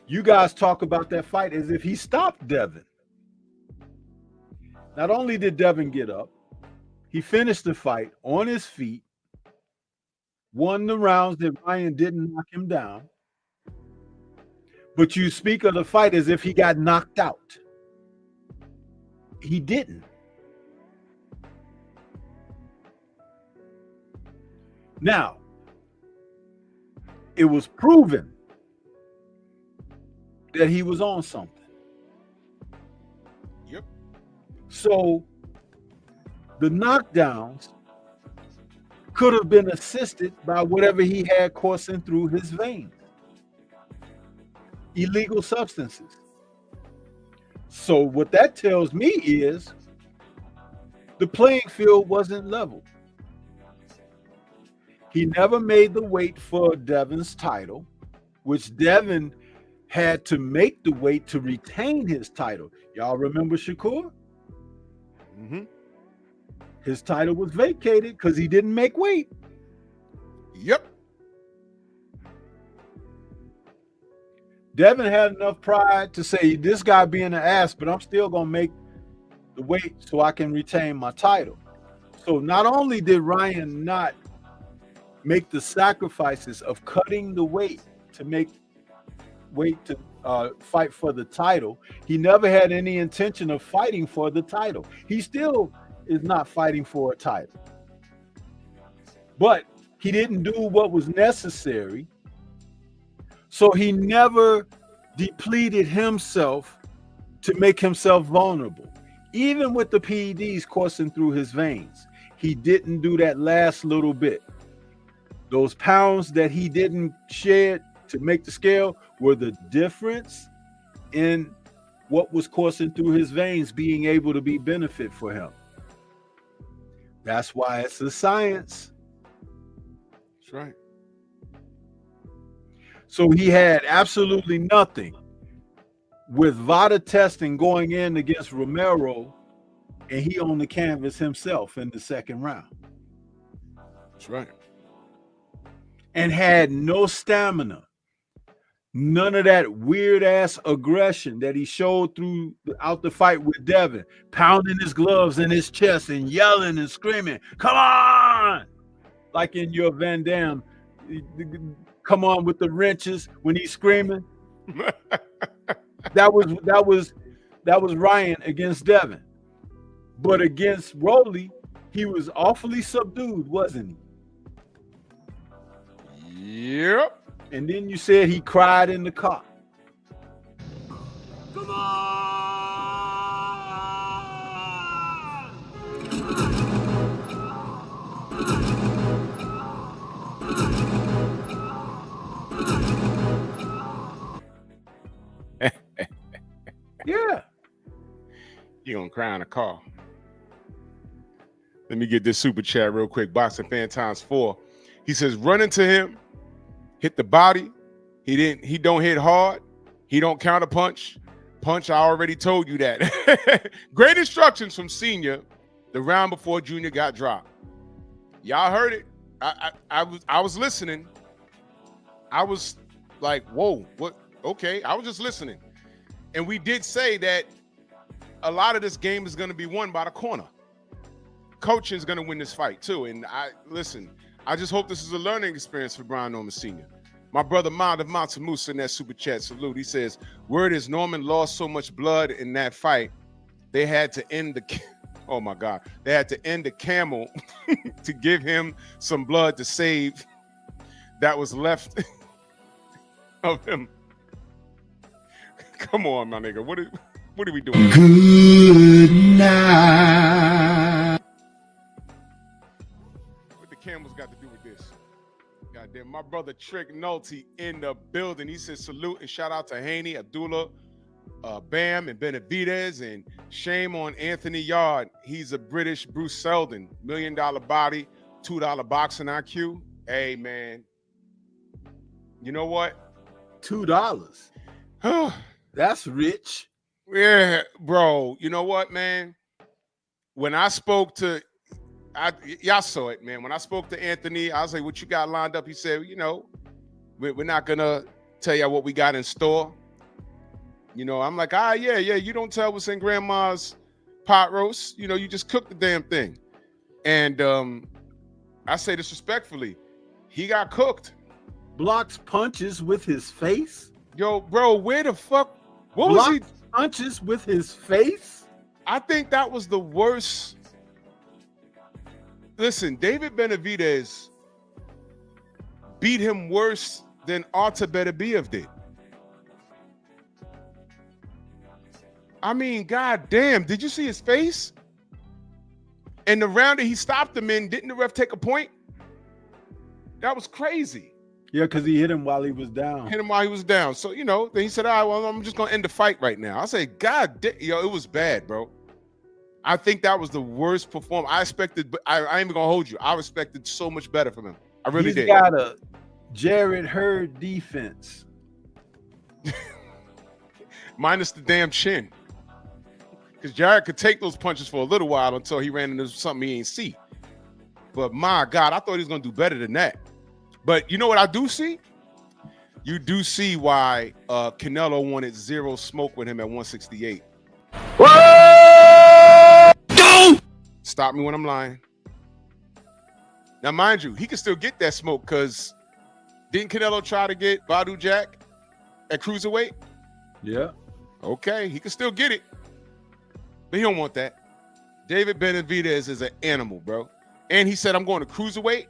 You guys talk about that fight as if he stopped Devin. Not only did Devin get up, he finished the fight on his feet, won the rounds that Ryan didn't knock him down. But you speak of the fight as if he got knocked out. He didn't. Now, it was proven that he was on something. Yep. So the knockdowns could have been assisted by whatever he had coursing through his veins. Illegal substances. So what that tells me is the playing field wasn't level. He never made the weight for Devin's title, which Devin had to make the weight to retain his title. Y'all remember Shakur? Mm-hmm. His title was vacated because he didn't make weight. Yep. Devin had enough pride to say, this guy being an ass, but I'm still going to make the weight so I can retain my title. So not only did Ryan not make the sacrifices of cutting the weight to make weight to fight for the title, he never had any intention of fighting for the title. He still is not fighting for a title. But he didn't do what was necessary. So he never depleted himself to make himself vulnerable. Even with the PEDs coursing through his veins, he didn't do that last little bit. Those pounds that he didn't shed to make the scale were the difference in what was coursing through his veins being able to be benefit for him. That's why it's a science. That's right. So he had absolutely nothing with VADA testing going in against Romero, and he on the canvas himself in the second round. That's right. And had no stamina. None of that weird ass aggression that he showed throughout the fight with Devin, pounding his gloves in his chest and yelling and screaming, "Come on!" Like in your Van Damme, come on with the wrenches when he's screaming. That was Ryan against Devin. But against Rolly, he was awfully subdued, wasn't he? Yep. And then you said he cried in the car. Come on! Yeah. You're gonna cry in a car. Let me get this super chat real quick. Boxing fan times 4. He says, run into him, hit the body. He don't hit hard. He don't counter punch. Punch, I already told you that. Great instructions from Senior the round before Junior got dropped. Y'all heard it. I was listening. I was like, whoa, what? Okay, I was just listening. And we did say that a lot of this game is going to be won by the corner. Coaching is going to win this fight too. And I just hope this is a learning experience for Brian Norman Sr. My brother Mount of Mouse in that super chat salute. He says, word is Norman lost so much blood in that fight, they had to end the oh my God. They had to end the camel to give him some blood to save that was left of him. Come on, my nigga. What are we doing? Good night. What the camels got to do with this? Goddamn, my brother Trick Nolte in the building. He says salute and shout out to Haney, Abdullah, Bam, and Benavidez, and shame on Anthony Yard. He's a British Bruce Seldon, $1 million body, $2 boxing IQ. Hey, man. You know what? $2. That's rich. Yeah, bro. You know what, man? When I spoke to, y'all saw it, man. When I spoke to Anthony, I was like, what you got lined up? He said, you know, we're not going to tell you what we got in store. You know, I'm like, yeah. You don't tell what's in grandma's pot roast. You know, you just cook the damn thing. And I say this respectfully, he got cooked. Blocks punches with his face. Yo, bro, where the fuck? What Blocks was he? Punches with his face. I think that was the worst. Listen, David Benavidez beat him worse than Artur Beterbiev did. I mean, goddamn, did you see his face? And the round that he stopped him in, didn't the ref take a point? That was crazy. Yeah, because he hit him while he was down. Hit him while he was down. So, you know, then he said, all right, well, I'm just going to end the fight right now. I say, God damn, yo, it was bad, bro. I think that was the worst performance. I expected, I ain't even going to hold you. I expected so much better from him. I really did. He's got a Jared Hurd defense. Minus the damn chin. Because Jared could take those punches for a little while until he ran into something he ain't see. But my God, I thought he was going to do better than that. But you know what I do see? You do see why Canelo wanted zero smoke with him at 168. Don't stop me when I'm lying. Now, mind you, he can still get that smoke because didn't Canelo try to get Badu Jack at cruiserweight? Yeah. Okay, he can still get it. But he don't want that. David Benavidez is an animal, bro. And he said, I'm going to cruiserweight.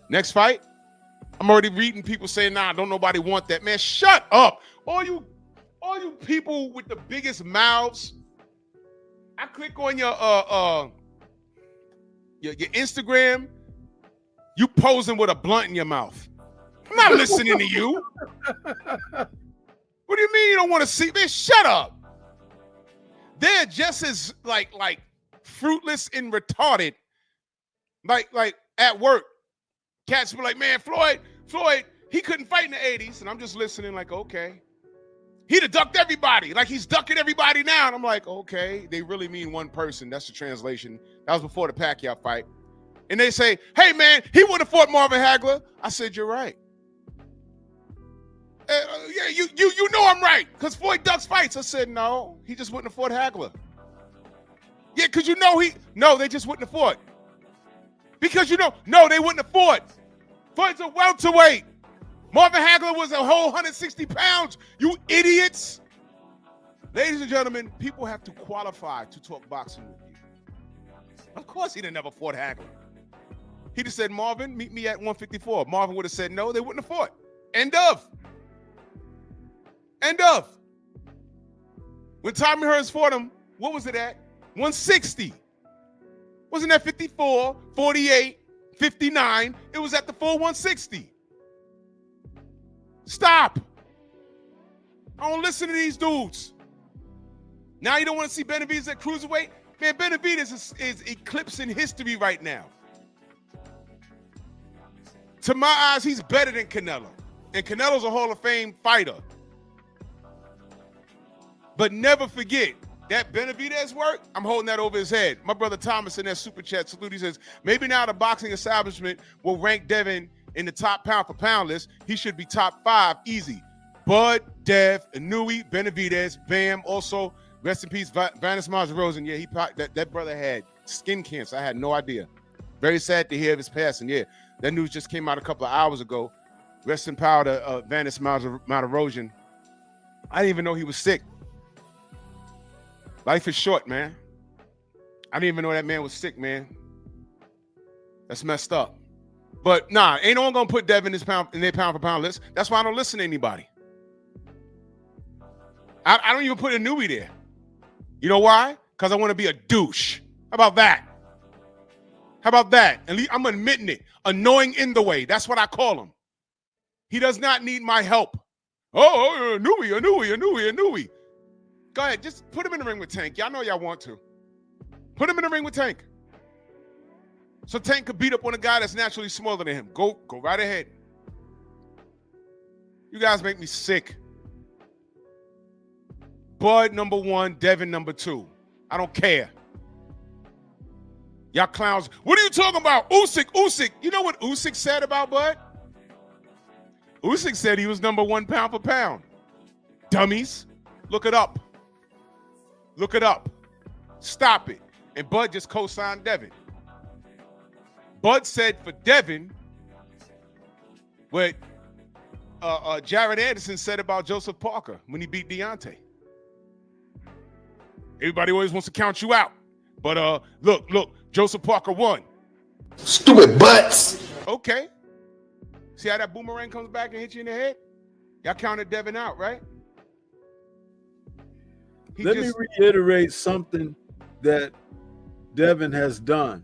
Next fight. I'm already reading people saying, nah, don't nobody want that. Man, shut up. All you people with the biggest mouths. I click on your Instagram. You posing with a blunt in your mouth. I'm not listening to you. What do you mean you don't want to see? Man, shut up. They're just as like fruitless and retarded. Like at work. Cats be like, man, Floyd, he couldn't fight in the 80s. And I'm just listening like, okay. He'd have ducked everybody. Like he's ducking everybody now. And I'm like, okay, they really mean one person. That's the translation. That was before the Pacquiao fight. And they say, hey, man, he would have fought Marvin Hagler. I said, you're right. Yeah, you know I'm right. Because Floyd ducks fights. I said, no, he just wouldn't have fought Hagler. Yeah, because you know no, they just wouldn't have fought. Because no, they wouldn't have fought. Floyd's a welterweight. Marvin Hagler was a whole 160 pounds. You idiots. Ladies and gentlemen, people have to qualify to talk boxing with you. Of course he'd have never fought Hagler. He'd have said, Marvin, meet me at 154. Marvin would have said, no, they wouldn't have fought. End of. When Tommy Hearns fought him, what was it at? 160. Wasn't that 54, 48, 59? It was at the full 160. Stop. I don't listen to these dudes. Now you don't want to see Benavidez at cruiserweight? Man, Benavidez is eclipsing history right now. To my eyes, he's better than Canelo. And Canelo's a Hall of Fame fighter. But never forget, that Benavidez work, I'm holding that over his head. My brother Thomas in that super chat salute, he says, maybe now the boxing establishment will rank Devin in the top pound for pound list. He should be top 5, easy. Bud, Dev, Inouye, Benavidez, Bam, also Rest in peace, Vanis Rosen. Yeah, that brother had skin cancer. I had no idea. Very sad to hear of his passing. Yeah, that news just came out a couple of hours ago. Rest in power to Vanis Rosen. I didn't even know he was sick. Life is short, man. I didn't even know that man was sick, man. That's messed up. But nah, ain't no one gonna put Devin in their pound for pound list. That's why I don't listen to anybody. I don't even put a newbie there. You know why? Because I want to be a douche. How about that? How about that? At least I'm admitting it. Annoying in the way. That's what I call him. He does not need my help. Oh, a newbie. Go ahead, just put him in the ring with Tank. Y'all know y'all want to. Put him in the ring with Tank. So Tank could beat up on a guy that's naturally smaller than him. Go right ahead. You guys make me sick. Bud number 1, Devin number 2. I don't care. Y'all clowns. What are you talking about? Usyk. You know what Usyk said about Bud? Usyk said he was number 1 pound for pound. Dummies. Look it up. Look it up. Stop it. And Bud just co-signed Devin. Bud said for Devin what Jared Anderson said about Joseph Parker when he beat Deontay. Everybody always wants to count you out. But look, Joseph Parker won. Stupid butts. Okay. See how that boomerang comes back and hits you in the head? Y'all counted Devin out, right? Let me reiterate something that Devin has done.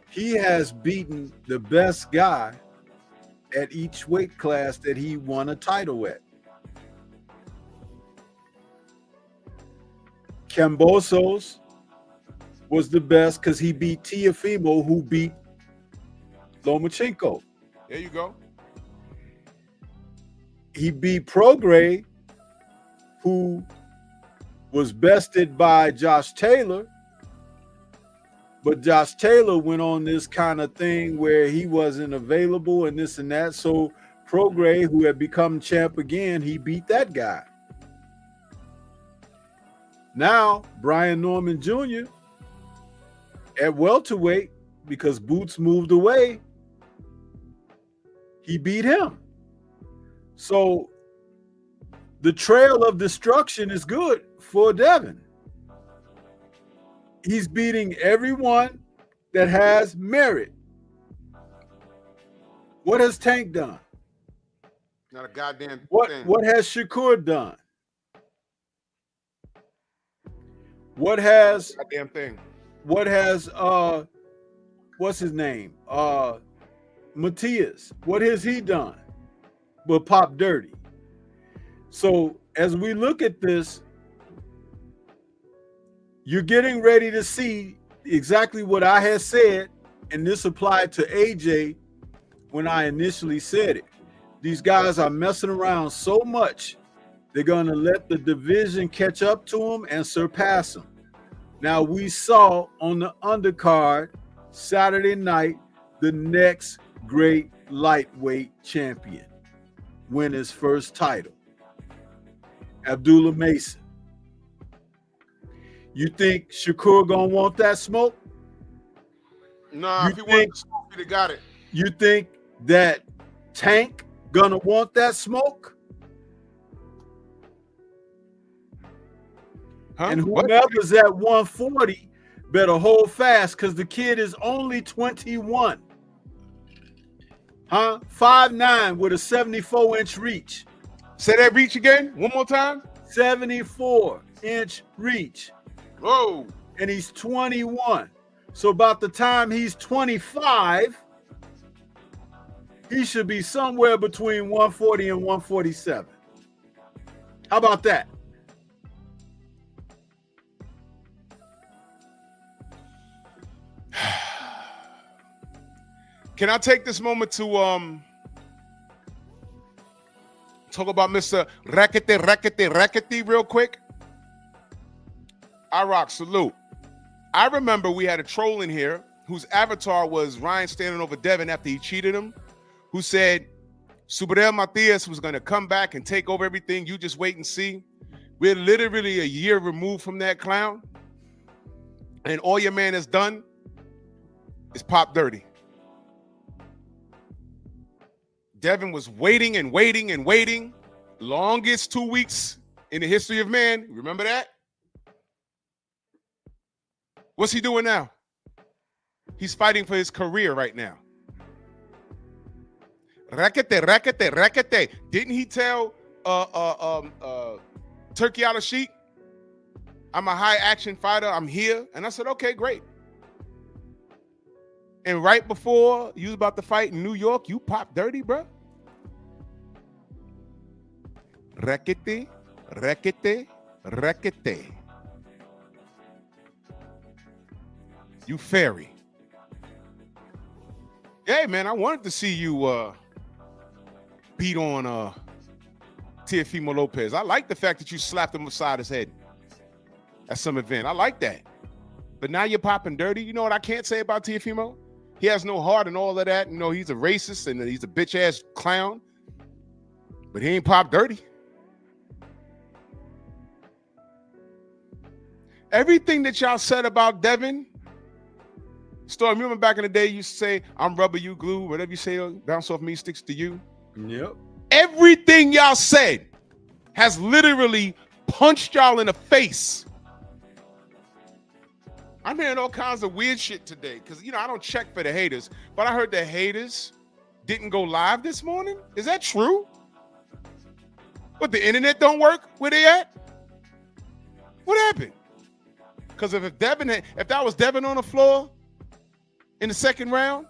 He has beaten the best guy at each weight class that he won a title at. Kambosos was the best because he beat Teofimo, who beat Lomachenko. There you go. He beat Prograis, who was bested by Josh Taylor, but Josh Taylor went on this kind of thing where he wasn't available and this and that. So Prograis, who had become champ again, he beat that guy. Now, Brian Norman Jr. at welterweight, because Boots moved away, he beat him. So the trail of destruction is good for Devin. He's beating everyone that has merit. What has Tank done? Not a goddamn thing. What has Shakur done? What has goddamn thing? What has what's his name? Matias. What has he done? But pop dirty. So as we look at this, you're getting ready to see exactly what I had said, and this applied to AJ when I initially said it. These guys are messing around so much, they're going to let the division catch up to them and surpass them. Now, we saw on the undercard Saturday night the next great lightweight champion win his first title, Abdullah Mason. You think Shakur gonna want that smoke? Nah, if he wanted the smoke, he'd have got it. You think that Tank gonna want that smoke? Huh? And whoever's at 140 better hold fast, because the kid is only 21. 5'9" with a 74-inch reach. Say that reach again, one more time. 74-inch reach. Whoa. And he's 21. So about the time he's 25, he should be somewhere between 140 and 147. How about that? Can I take this moment to talk about Mr. Rackety real quick? I rock, salute. I remember we had a troll in here whose avatar was Ryan standing over Devin after he cheated him, who said Superel Matias was going to come back and take over everything. You just wait and see. We're literally a year removed from that clown, and all your man has done is pop dirty. Devin was waiting and waiting and waiting. Longest 2 weeks in the history of man. Remember that? What's he doing now? He's fighting for his career right now. Rakete, rakete, rakete. Didn't he tell Turkey Out of Sheik, I'm a high action fighter, I'm here? And I said, okay, great. And right before you was about to fight in New York, you popped dirty, bro. Rakete, rakete, rakete. You fairy. Hey, man, I wanted to see you beat on Teofimo Lopez. I like the fact that you slapped him beside his head at some event. I like that. But now you're popping dirty. You know what I can't say about Teofimo? He has no heart and all of that. You know, he's a racist and he's a bitch-ass clown. But he ain't popped dirty. Everything that y'all said about Devin, Storm, remember back in the day you used to say, I'm rubber, you glue, whatever you say, bounce off me, sticks to you. Yep. Everything y'all said has literally punched y'all in the face. I'm hearing all kinds of weird shit today because, you know, I don't check for the haters, but I heard the haters didn't go live this morning. Is that true? What, the internet don't work? Where they at? What happened? Because if that was Devin on the floor in the second round,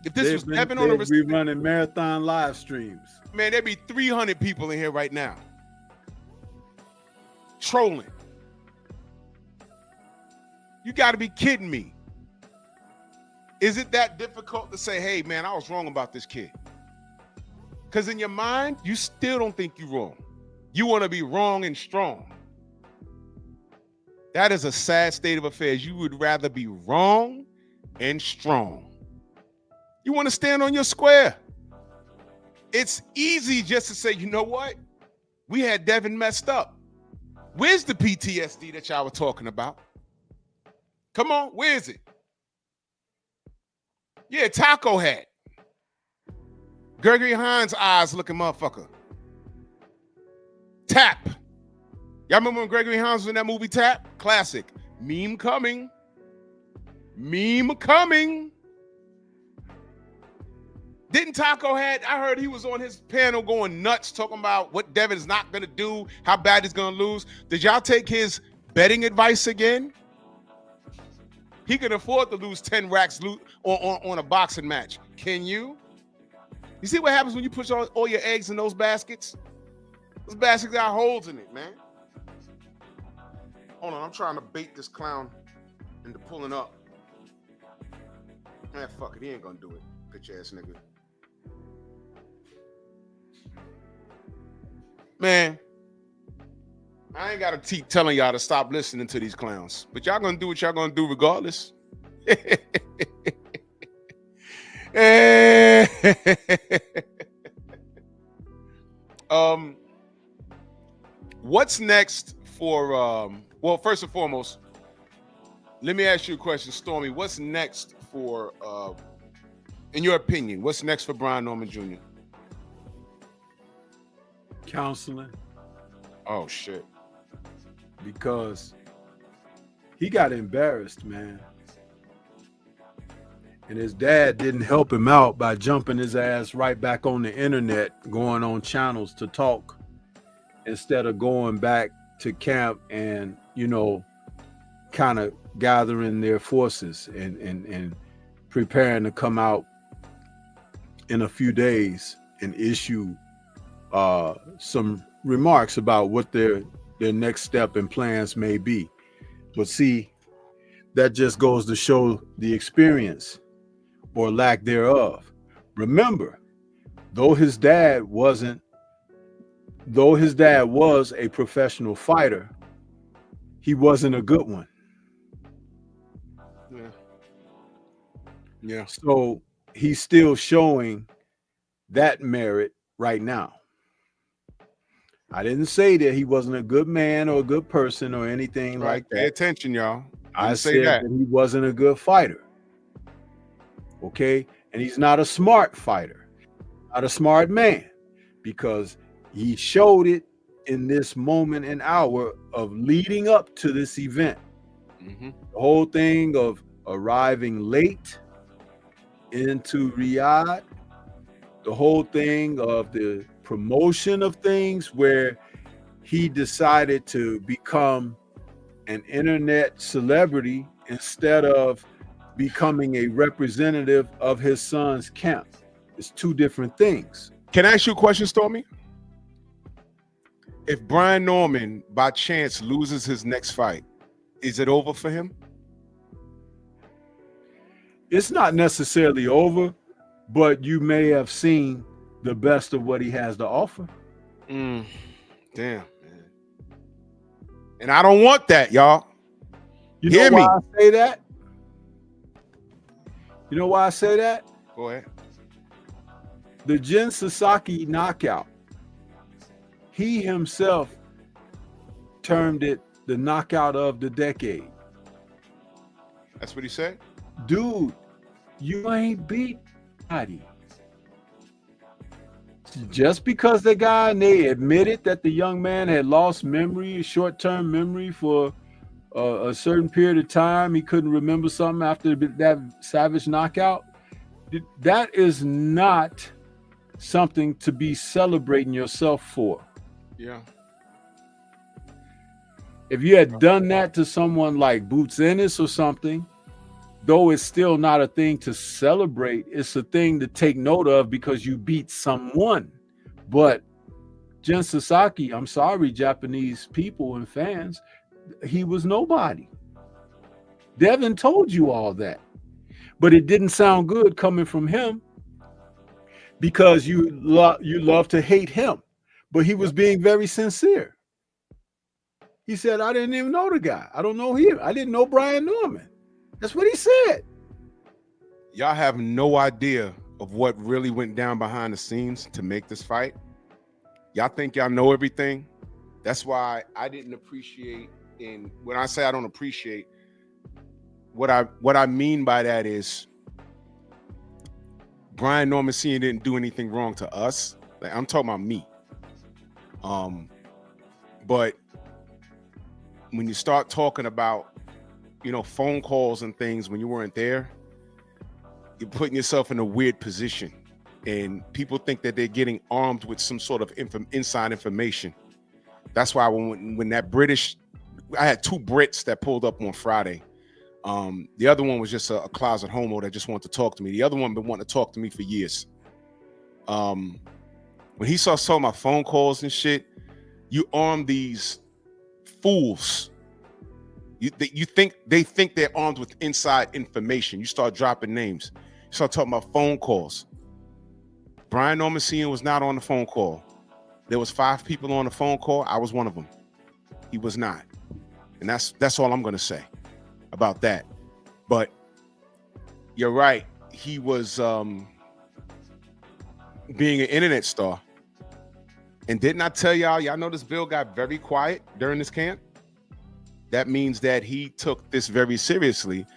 if this was Devin on the receiver, we running marathon live streams. Man, there'd be 300 people in here right now trolling. You got to be kidding me. Is it that difficult to say, hey, man, I was wrong about this kid? Because in your mind, you still don't think you're wrong. You want to be wrong and strong. That is a sad state of affairs. You would rather be wrong and strong. You want to stand on your square. It's easy just to say, you know what? We had Devin messed up. Where's the PTSD that y'all were talking about? Come on, where is it? Yeah, taco hat. Gregory Hines eyes looking motherfucker. Tap. Y'all remember when Gregory Hines was in that movie Tap? Classic. Meme coming. Meme coming. Didn't Taco Hat, I heard he was on his panel going nuts talking about what Devin's not going to do, how bad he's going to lose. Did y'all take his betting advice again? He can afford to lose 10 racks on a boxing match. Can you? You see what happens when you put all your eggs in those baskets? Those baskets got holes in it, man. Hold on, I'm trying to bait this clown into pulling up. Man, fuck it, he ain't gonna do it, bitch ass nigga. Man, I ain't gotta keep telling y'all to stop listening to these clowns, but y'all gonna do what y'all gonna do regardless. What's next for well, first and foremost, let me ask you a question, Stormy. What's next for in your opinion, what's next for Brian Norman Jr.? Counseling. Oh shit. Because he got embarrassed, man. And his dad didn't help him out by jumping his ass right back on the internet, going on channels to talk instead of going back to camp and, you know, kind of gathering their forces and preparing to come out in a few days and issue some remarks about what their next step and plans may be. But see, that just goes to show the experience or lack thereof. Remember, though his dad was a professional fighter, he wasn't a good one. Yeah. So he's still showing that merit right now. I didn't say that he wasn't a good man or a good person or anything like that. Pay attention, y'all. I said that he wasn't a good fighter. Okay? And he's not a smart fighter, not a smart man, because he showed it in this moment and hour of leading up to this event. Mm-hmm. The whole thing of arriving late into Riyadh, the whole thing of the promotion of things where he decided to become an internet celebrity instead of becoming a representative of his son's camp. It's two different things. Can I ask you a question, Stormy? If Brian Norman by chance loses his next fight, is it over for him? It's not necessarily over, but you may have seen the best of what he has to offer. Damn, man. And I don't want that, y'all. You know why I say that? You know why I say that? Go ahead. The Jin Sasaki knockout, he himself termed it the knockout of the decade. That's what he said? Dude, you ain't beat nobody. Just because the guy, and they admitted that the young man had lost memory, short-term memory for a certain period of time, he couldn't remember something after that savage knockout. That is not something to be celebrating yourself for. Yeah. If you had done that to someone like Boots Ennis or something, though it's still not a thing to celebrate, it's a thing to take note of because you beat someone. But Jin Sasaki, I'm sorry, Japanese people and fans, he was nobody. Devin told you all that. But it didn't sound good coming from him because you love to hate him. But he was being very sincere. He said, I didn't even know the guy. I don't know him. I didn't know Brian Norman. That's what he said. Y'all have no idea of what really went down behind the scenes to make this fight. Y'all think y'all know everything. That's why I didn't appreciate, and when I say I don't appreciate, what I mean by that is Brian Norman Sr. didn't do anything wrong to us. Like, I'm talking about me. But when you start talking about, phone calls and things when you weren't there, you're putting yourself in a weird position. And people think that they're getting armed with some sort of inside information. That's why when that I had two Brits that pulled up on Friday. The other one was just a closet homo that just wanted to talk to me. The other one been wanting to talk to me for years. When he saw some of my phone calls and shit, you arm these fools. They think they're armed with inside information. You start dropping names. You start talking about phone calls. Brian Norman Sr. was not on the phone call. There was 5 people on the phone call. I was one of them. He was not. And that's all I'm going to say about that. But you're right. He was being an internet star. And didn't I tell y'all know this Bill got very quiet during this camp? That means that he took this very seriously,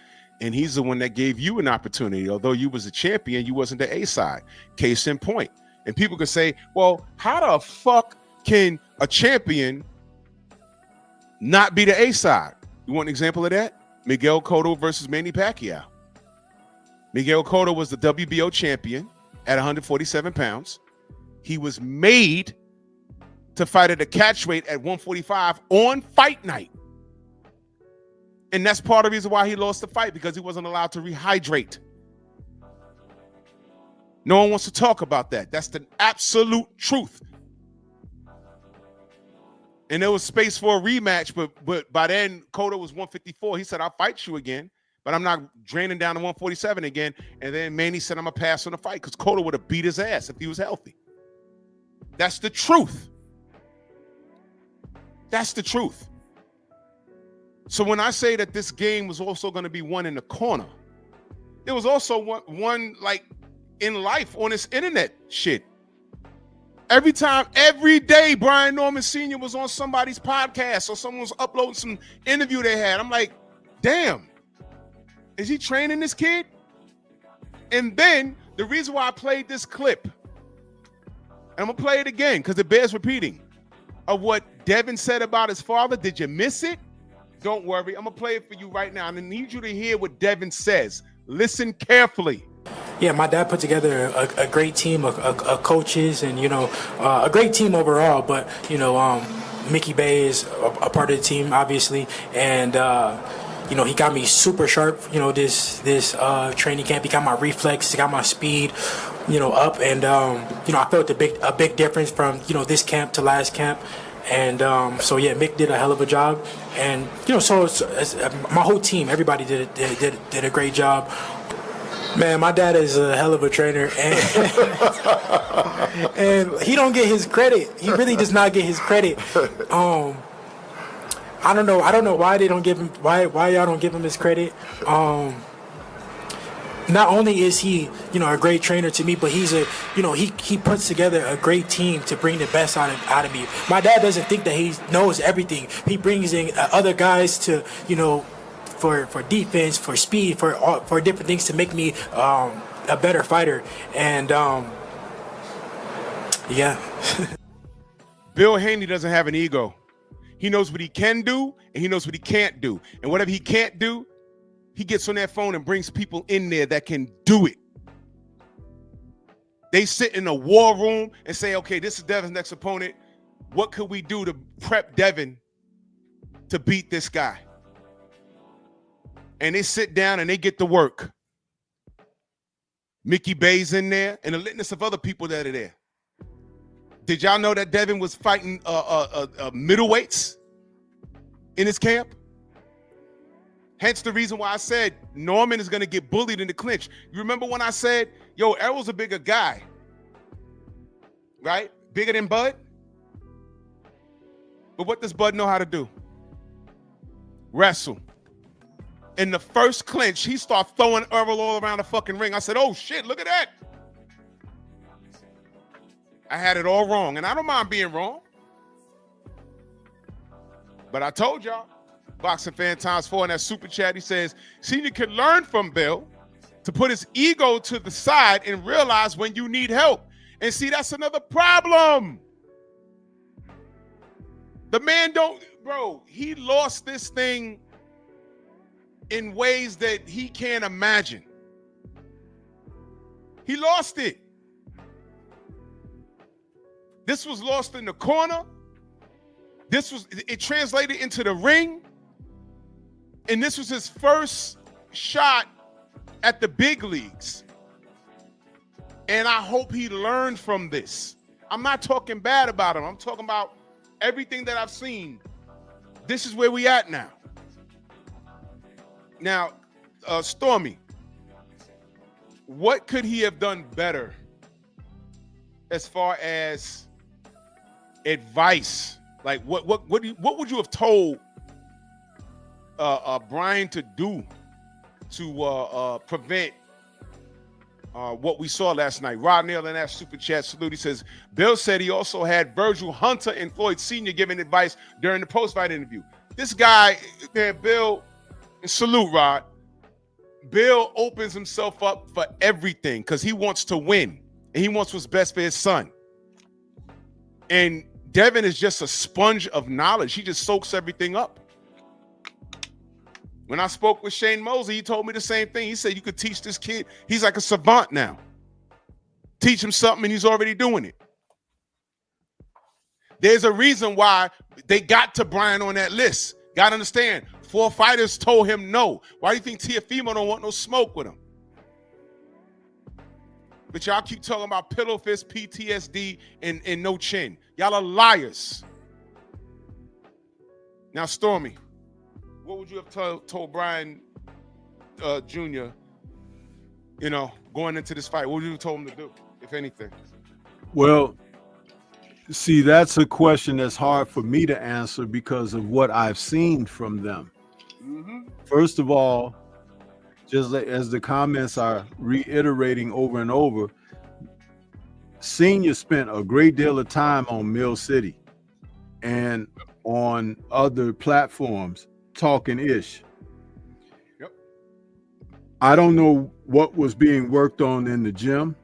and he's the one that gave you an opportunity. Although you was a champion, you wasn't the A side. Case in point. And people could say, well, how the fuck can a champion not be the A side? You want an example of that? Miguel Cotto versus Manny Pacquiao. Miguel Cotto was the WBO champion at 147 pounds. He was made to fight at a catch weight at 145 on fight night. And that's part of the reason why he lost the fight, because he wasn't allowed to rehydrate. No one wants to talk about that. That's the absolute truth. And there was space for a rematch, but by then, Cotto was 154. He said, I'll fight you again, but I'm not draining down to 147 again. And then Manny said, I'm going to pass on the fight because Cotto would have beat his ass if he was healthy. That's the truth. That's the truth. So when I say that this game was also going to be won in the corner, there was also one like in life on this internet shit. Every day, Brian Norman Sr. was on somebody's podcast or someone was uploading some interview they had. I'm like, damn, is he training this kid? And then the reason why I played this clip, and I'm going to play it again because it bears repeating, of what Devin said about his father. Did you miss it? Don't worry. I'm going to play it for you right now. And I need you to hear what Devin says. Listen carefully. Yeah, my dad put together a great team of coaches and, a great team overall. But, Mickey Bay is a part of the team, obviously. And, he got me super sharp, this training camp. He got my reflex, he got my speed, up. And, I felt a big difference from, this camp to last camp. And Mick did a hell of a job. And, so it's my whole team, everybody did a great job. Man, my dad is a hell of a trainer, and he don't get his credit. He really does not get his credit. I don't know why they don't give him why y'all don't give him his credit. Not only is he, a great trainer to me, but he's he puts together a great team to bring the best out of me. My dad doesn't think that he knows everything. He brings in other guys to, for defense, for speed, for different things to make me a better fighter. And yeah. Bill Haney doesn't have an ego. He knows what he can do and he knows what he can't do. And whatever he can't do, he gets on that phone and brings people in there that can do it. They sit in a war room and say, okay, this is Devin's next opponent. What could we do to prep Devin to beat this guy? And they sit down and they get to work. Mickey Bay's in there and a litness of other people that are there. Did y'all know that Devin was fighting middleweights in his camp? Hence the reason why I said Norman is going to get bullied in the clinch. You remember when I said, yo, Errol's a bigger guy, right? Bigger than Bud? But what does Bud know how to do? Wrestle. In the first clinch, he started throwing Errol all around the fucking ring. I said, oh shit, look at that. I had it all wrong, and I don't mind being wrong. But I told y'all, Boxing Fan ×4 in that super chat, he says, Senior can learn from Bill to put his ego to the side and realize when you need help. And see, that's another problem. The man he lost this thing in ways that he can't imagine. He lost it. This was lost in the corner. It translated into the ring. And this was his first shot at the big leagues. And I hope he learned from this. I'm not talking bad about him. I'm talking about everything that I've seen. This is where we at now. Now, Stormy, what could he have done better as far as advice? Like, what would you have told Brian to do to prevent what we saw last night? Rod Nail in that super chat salute. He says, Bill said he also had Virgil Hunter and Floyd Sr. giving advice during the post-fight interview. This guy, man, Bill, and salute, Rod. Bill opens himself up for everything because he wants to win and he wants what's best for his son. And Devin is just a sponge of knowledge. He just soaks everything up. When I spoke with Shane Mosley, he told me the same thing. He said you could teach this kid. He's like a savant now. Teach him something and he's already doing it. There's a reason why they got to Brian on that list. Got to understand, 4 fighters told him no. Why do you think Teofimo don't want no smoke with him? But y'all keep talking about pillow fist, PTSD, and no chin. Y'all are liars. Now, Stormy, what would you have told Brian Jr., going into this fight? What would you have told him to do, if anything? Well, see, that's a question that's hard for me to answer because of what I've seen from them. Mm-hmm. First of all, just as the comments are reiterating over and over, Senior spent a great deal of time on Mill City and on other platforms talking ish. Yep. I don't know what was being worked on in the gym.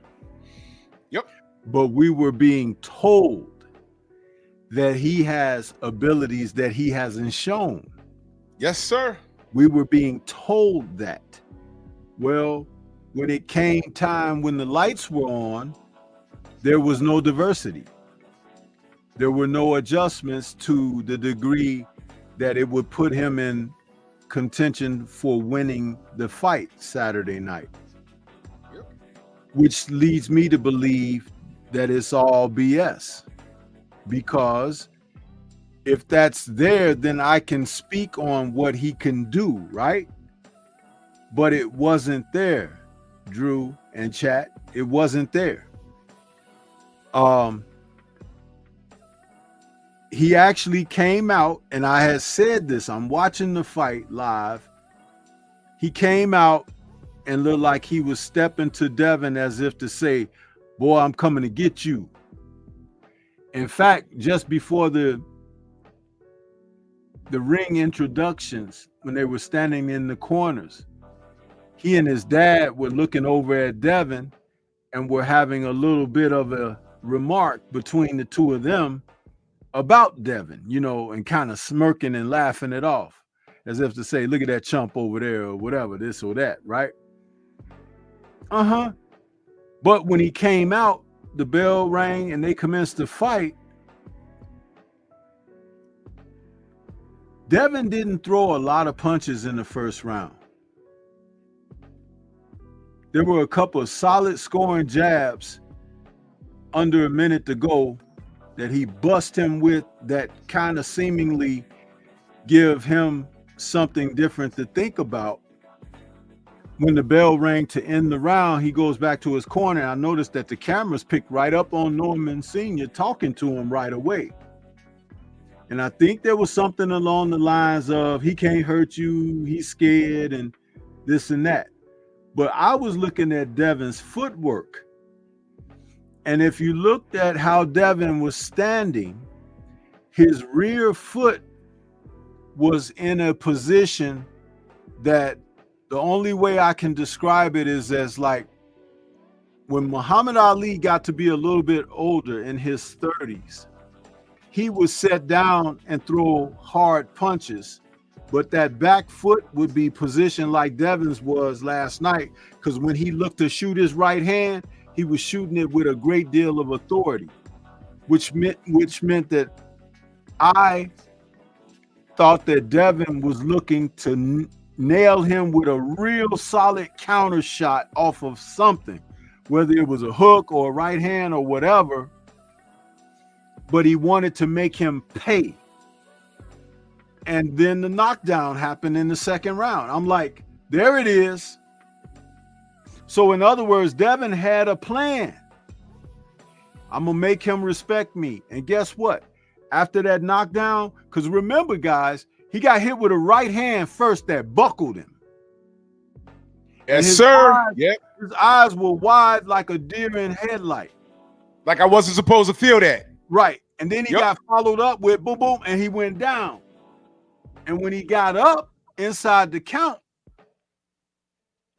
Yep. But we were being told that he has abilities that he hasn't shown. Yes, sir. We were being told that. Well, when it came time when the lights were on, there was no diversity. There were no adjustments to the degree that it would put him in contention for winning the fight Saturday night. Yep. Which leads me to believe that it's all BS. Because if that's there, then I can speak on what he can do, right? But it wasn't there, Drew and chat. It wasn't there. He actually came out, and I had said this. I'm watching the fight live. He came out and looked like he was stepping to Devin as if to say, boy, I'm coming to get you. In fact, just before the ring introductions, when they were standing in the corners, he and his dad were looking over at Devin and were having a little bit of a remark between the two of them about Devin, you know, and kind of smirking and laughing it off as if to say, look at that chump over there or whatever, this or that, right? But when he came out, the bell rang and they commenced to fight. Devin didn't throw a lot of punches in the first round. There were a couple of solid scoring jabs under a minute to go that he bust him with that kind of seemingly give him something different to think about. When the bell rang to end the round, he goes back to his corner. I noticed that the cameras picked right up on Norman Sr. talking to him right away. And I think there was something along the lines of, he can't hurt you, he's scared, and this and that. But I was looking at Devin's footwork. And if you looked at how Devin was standing, his rear foot was in a position that the only way I can describe it is as like when Muhammad Ali got to be a little bit older in his 30s, he would sit down and throw hard punches, but that back foot would be positioned like Devin's was last night, because when he looked to shoot his right hand, he was shooting it with a great deal of authority, which meant that I thought that Devin was looking to nail him with a real solid counter shot off of something, whether it was a hook or a right hand or whatever, but he wanted to make him pay. And then the knockdown happened in the second round. I'm like, there it is. So in other words, Devin had a plan. I'm going to make him respect me. And guess what? After that knockdown, because remember, guys, he got hit with a right hand first that buckled him. Yes, sir. Yep. His eyes were wide like a deer in headlight. Like I wasn't supposed to feel that. Right. And then he got followed up with boom, boom, and he went down. And when he got up inside the count,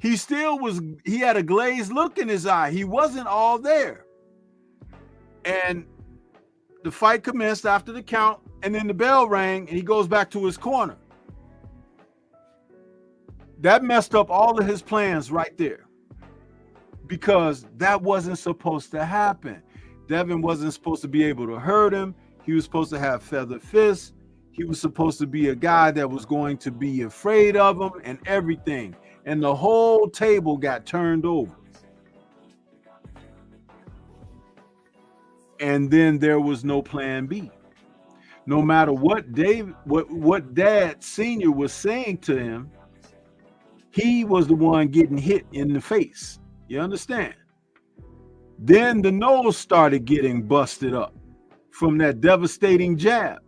he had a glazed look in his eye. He wasn't all there. And the fight commenced after the count, and then the bell rang, and he goes back to his corner. That messed up all of his plans right there, because that wasn't supposed to happen. Devin wasn't supposed to be able to hurt him. He was supposed to have feather fists. He was supposed to be a guy that was going to be afraid of him and everything. And the whole table got turned over. And then there was no plan B. No matter what Dad Senior was saying to him, he was the one getting hit in the face. You understand? Then the nose started getting busted up from that devastating jab.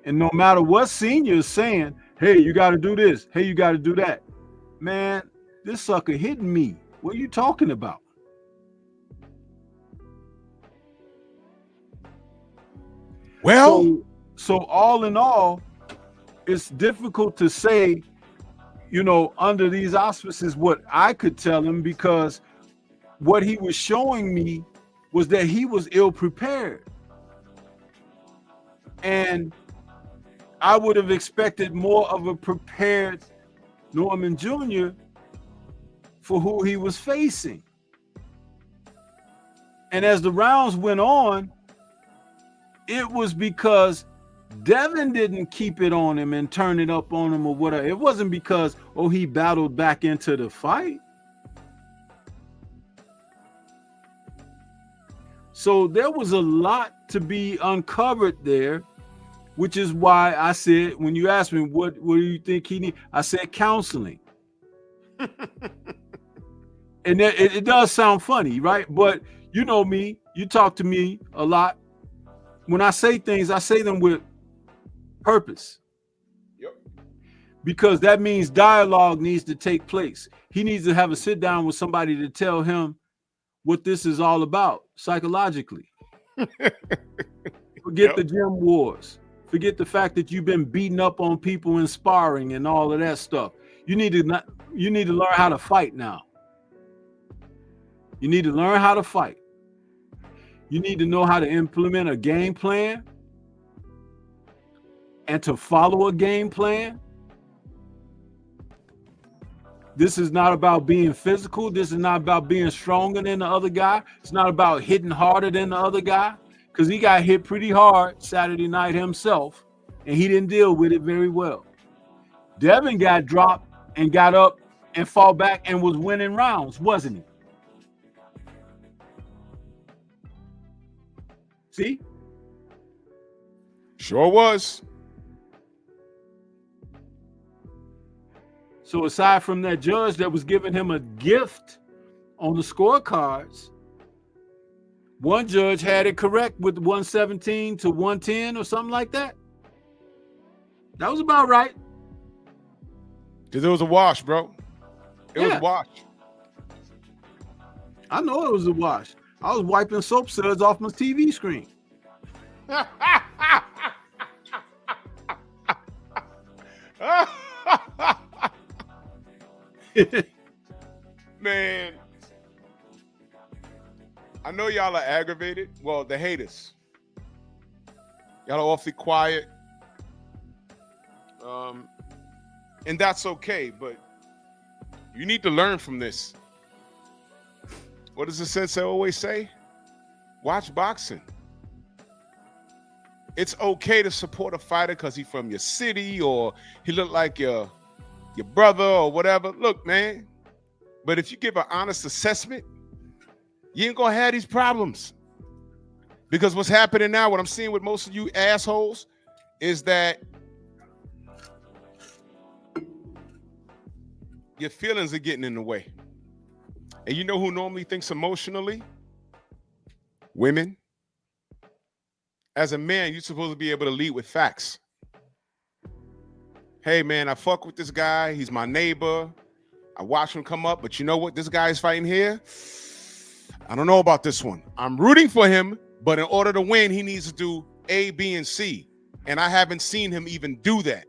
And no matter what Senior is saying, hey, you got to do this. Hey, you got to do that. Man, this sucker hitting me. What are you talking about? Well, so all in all, it's difficult to say, under these auspices, what I could tell him, because what he was showing me was that he was ill prepared. And I would have expected more of a prepared Norman Jr. for who he was facing. And as the rounds went on, it was because Devin didn't keep it on him and turn it up on him or whatever. It wasn't because, he battled back into the fight. So there was a lot to be uncovered there, which is why I said, when you asked me, what do you think he needs? I said counseling. And it does sound funny, right? But you know me, you talk to me a lot. When I say things, I say them with purpose. Yep. Because that means dialogue needs to take place. He needs to have a sit down with somebody to tell him what this is all about psychologically. Forget the gym wars. Forget the fact that you've been beating up on people in sparring and all of that stuff. You need to learn how to fight now. You need to learn how to fight. You need to know how to implement a game plan and to follow a game plan. This is not about being physical. This is not about being stronger than the other guy. It's not about hitting harder than the other guy, because he got hit pretty hard Saturday night himself, and he didn't deal with it very well. Devin got dropped and got up and fought back and was winning rounds, wasn't he? See? Sure was. So aside from that judge that was giving him a gift on the scorecards, one judge had it correct with 117 to 110 or something like that. That was about right. Because it was a wash, bro. It was a wash. I know it was a wash. I was wiping soap suds off my TV screen. Man, I know y'all are aggravated. Well, the haters. Y'all are awfully quiet. And that's okay, but you need to learn from this. What does the sensei always say? Watch boxing. It's okay to support a fighter because he's from your city or he look like your brother or whatever. Look, man, but if you give an honest assessment, you ain't gonna have these problems. Because what's happening now, what I'm seeing with most of you assholes, is that your feelings are getting in the way. And you know who normally thinks emotionally? Women. As a man, you're supposed to be able to lead with facts. Hey, man, I fuck with this guy. He's my neighbor. I watch him come up, but you know what? This guy is fighting here. I don't know about this one. I'm rooting for him, but in order to win, he needs to do A, B, and C. And I haven't seen him even do that.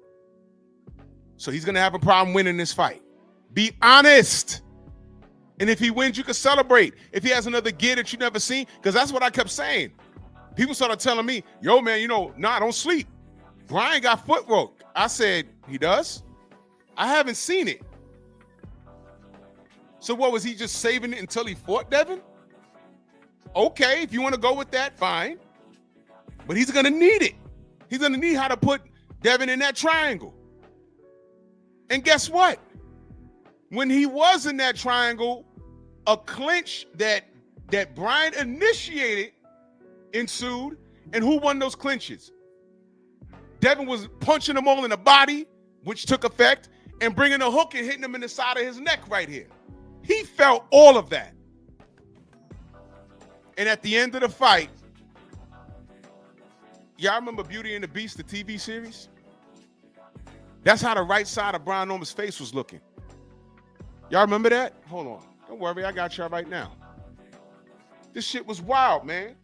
So he's going to have a problem winning this fight. Be honest. And if he wins, you can celebrate. If he has another gear that you never seen, because that's what I kept saying. People started telling me, yo, man, don't sleep. Brian got footwork. I said, he does? I haven't seen it. So what, was he just saving it until he fought Devin? Okay, if you want to go with that, fine. But he's going to need it. He's going to need how to put Devin in that triangle. And guess what? When he was in that triangle, a clinch that Brian initiated ensued. And who won those clinches? Devin was punching them all in the body, which took effect, and bringing a hook and hitting him in the side of his neck right here. He felt all of that. And at the end of the fight, y'all remember Beauty and the Beast, the TV series? That's how the right side of Brian Norman's face was looking. Y'all remember that? Hold on. Don't worry, I got y'all right now. This shit was wild, man.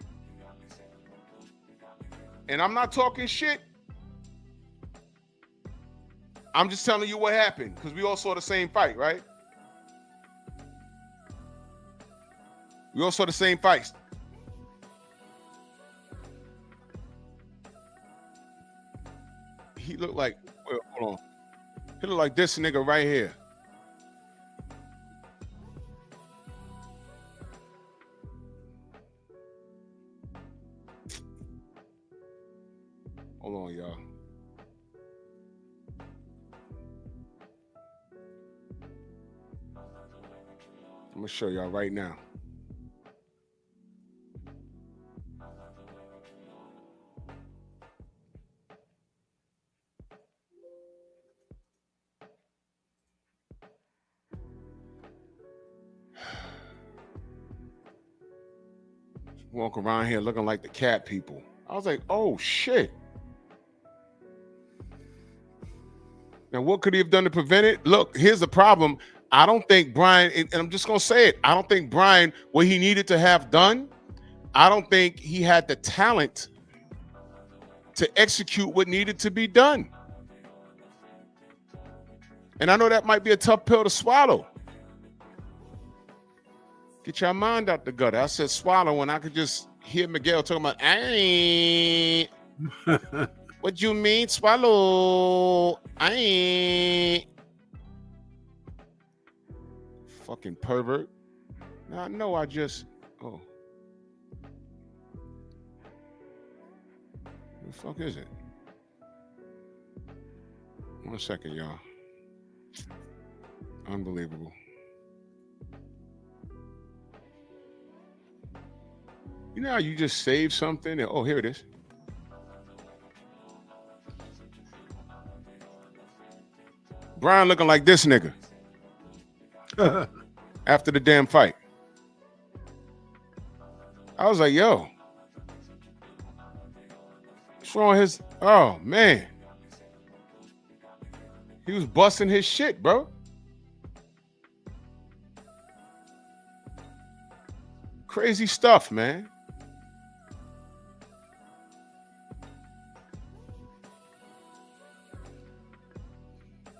And I'm not talking shit. I'm just telling you what happened because we all saw the same fight, right? We all saw the same fights. He looked like, wait, hold on. He looked like this nigga right here. Hold on, y'all. I'm gonna show y'all right now. Walk around here looking like the cat people. I was like, oh shit. Now, what could he have done to prevent it? Look, here's the problem. I don't think Brian, and I'm just going to say it, I don't think Brian, what he needed to have done, I don't think he had the talent to execute what needed to be done. And I know that might be a tough pill to swallow. Get your mind out the gutter. I said swallow when I could just hear Miguel talking about, I ain't. What you mean, swallow? I ain't. Fucking pervert. Now, I know I just, oh. What the fuck is it? 1 second, y'all. Unbelievable. You know how you just save something? And, oh, here it is. Brian looking like this nigga. After the damn fight. I was like, yo. What's wrong with his... Oh, man. He was busting his shit, bro. Crazy stuff, man.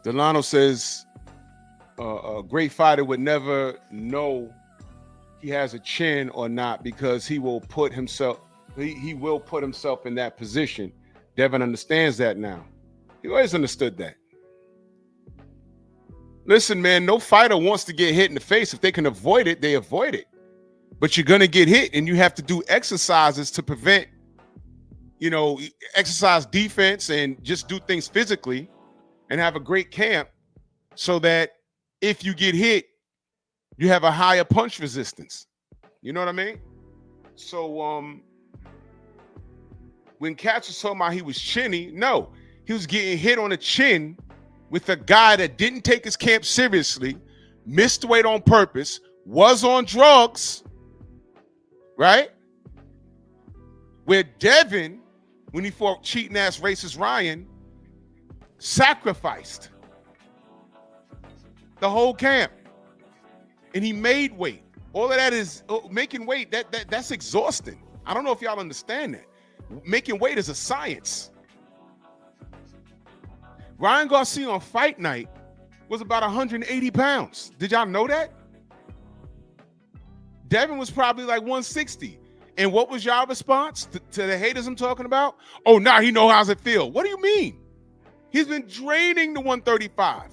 Delano says a great fighter would never know he has a chin or not because he will put himself he will put himself in that position. Devin understands that now. He always understood that. Listen, man, no fighter wants to get hit in the face. If they can avoid it, they avoid it. But you're going to get hit and you have to do exercises to prevent, exercise defense and just do things physically and have a great camp so that if you get hit, you have a higher punch resistance. You know what I mean? So when Katz was talking about he was chinny, no, he was getting hit on the chin with a guy that didn't take his camp seriously, missed weight on purpose, was on drugs, right? Where Devin, when he fought cheating ass racist Ryan, sacrificed the whole camp and he made weight. All of that is making weight. That's exhausting. I don't know if y'all understand that. Making weight is a science. Ryan Garcia on fight night was about 180 pounds. Did y'all know that? Devin was probably like 160. And what was y'all response to the haters I'm talking about? Oh, now he know how's it feel. What do you mean? He's been draining the 135.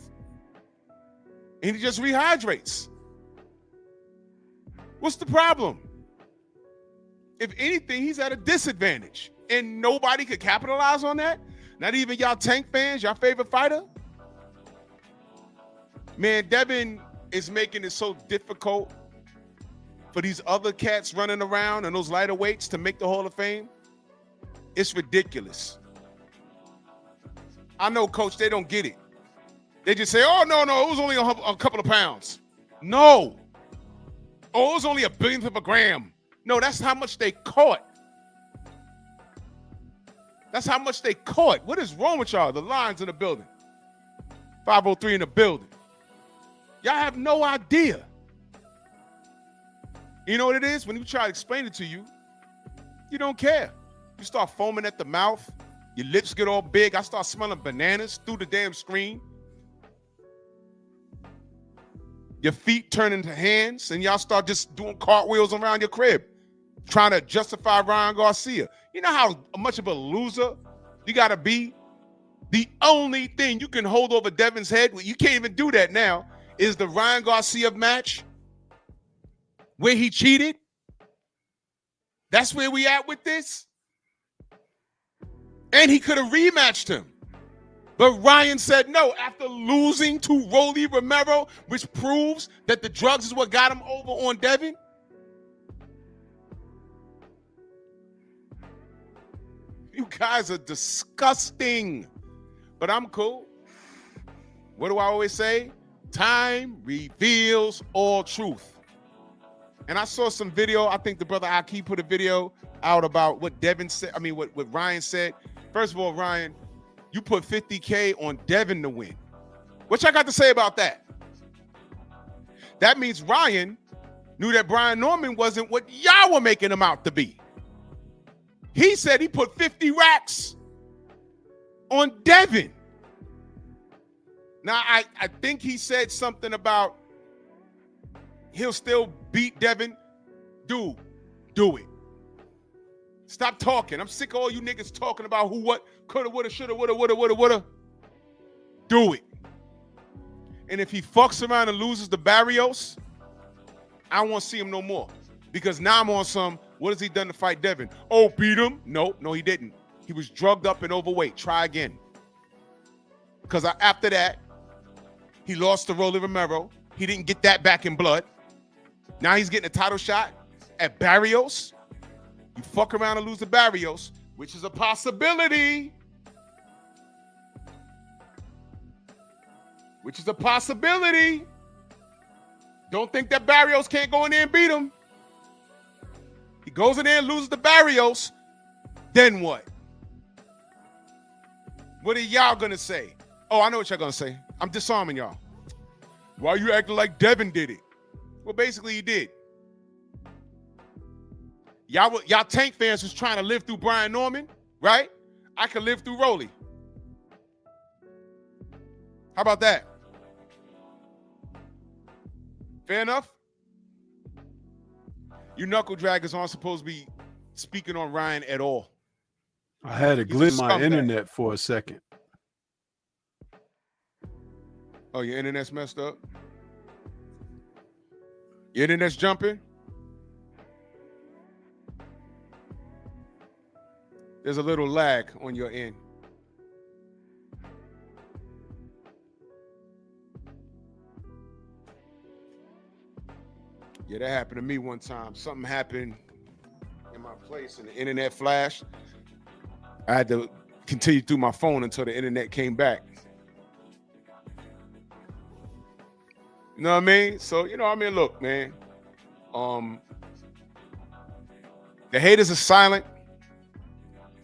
And he just rehydrates. What's the problem? If anything, he's at a disadvantage. And nobody could capitalize on that? Not even y'all Tank fans, y'all favorite fighter? Man, Devin is making it so difficult for these other cats running around and those lighter weights to make the Hall of Fame. It's ridiculous. I know, Coach, they don't get it. They just say, oh, no, it was only a couple of pounds. No. Oh, it was only a billionth of a gram. No, that's how much they caught. That's how much they caught. What is wrong with y'all? The lines in the building. 503 in the building. Y'all have no idea. You know what it is? When you try to explain it to you, you don't care. You start foaming at the mouth. Your lips get all big. I start smelling bananas through the damn screen. Your feet turn into hands, and y'all start just doing cartwheels around your crib, trying to justify Ryan Garcia. You know how much of a loser you got to be? The only thing you can hold over Devin's head, you can't even do that now, is the Ryan Garcia match where he cheated. That's where we at with this. And he could have rematched him. But Ryan said no after losing to Rolly Romero, which proves that the drugs is what got him over on Devin. You guys are disgusting. But I'm cool. What do I always say? Time reveals all truth. And I saw some video. I think the brother Aki put a video out about what Devin said. I mean, what Ryan said. First of all, Ryan, you put $50K on Devin to win. What y'all got to say about that? That means Ryan knew that Brian Norman wasn't what y'all were making him out to be. He said he put 50 racks on Devin. Now, I think he said something about he'll still beat Devin. Dude, do it. Stop talking. I'm sick of all you niggas talking about who, what, coulda, woulda, shoulda, woulda. Do it. And if he fucks around and loses the Barrios, I won't see him no more. Because now I'm on some, what has he done to fight Devin? Oh, beat him? No, he didn't. He was drugged up and overweight. Try again. Because after that, he lost to Rolly Romero. He didn't get that back in blood. Now he's getting a title shot at Barrios. You fuck around and lose to Barrios, which is a possibility. Don't think that Barrios can't go in there and beat him. He goes in there and loses to Barrios. Then what? What are y'all going to say? Oh, I know what y'all going to say. I'm disarming y'all. Why are you acting like Devin did it? Well, basically he did. Y'all Tank fans was trying to live through Brian Norman, right? I can live through Rolly. How about that? Fair enough? You knuckle draggers aren't supposed to be speaking on Ryan at all. I had to glitch my internet for a second. Oh, your internet's messed up? Your internet's jumping? There's a little lag on your end. Yeah, that happened to me one time. Something happened in my place and the internet flashed. I had to continue through my phone until the internet came back. You know what I mean? So, look, man. The haters are silent.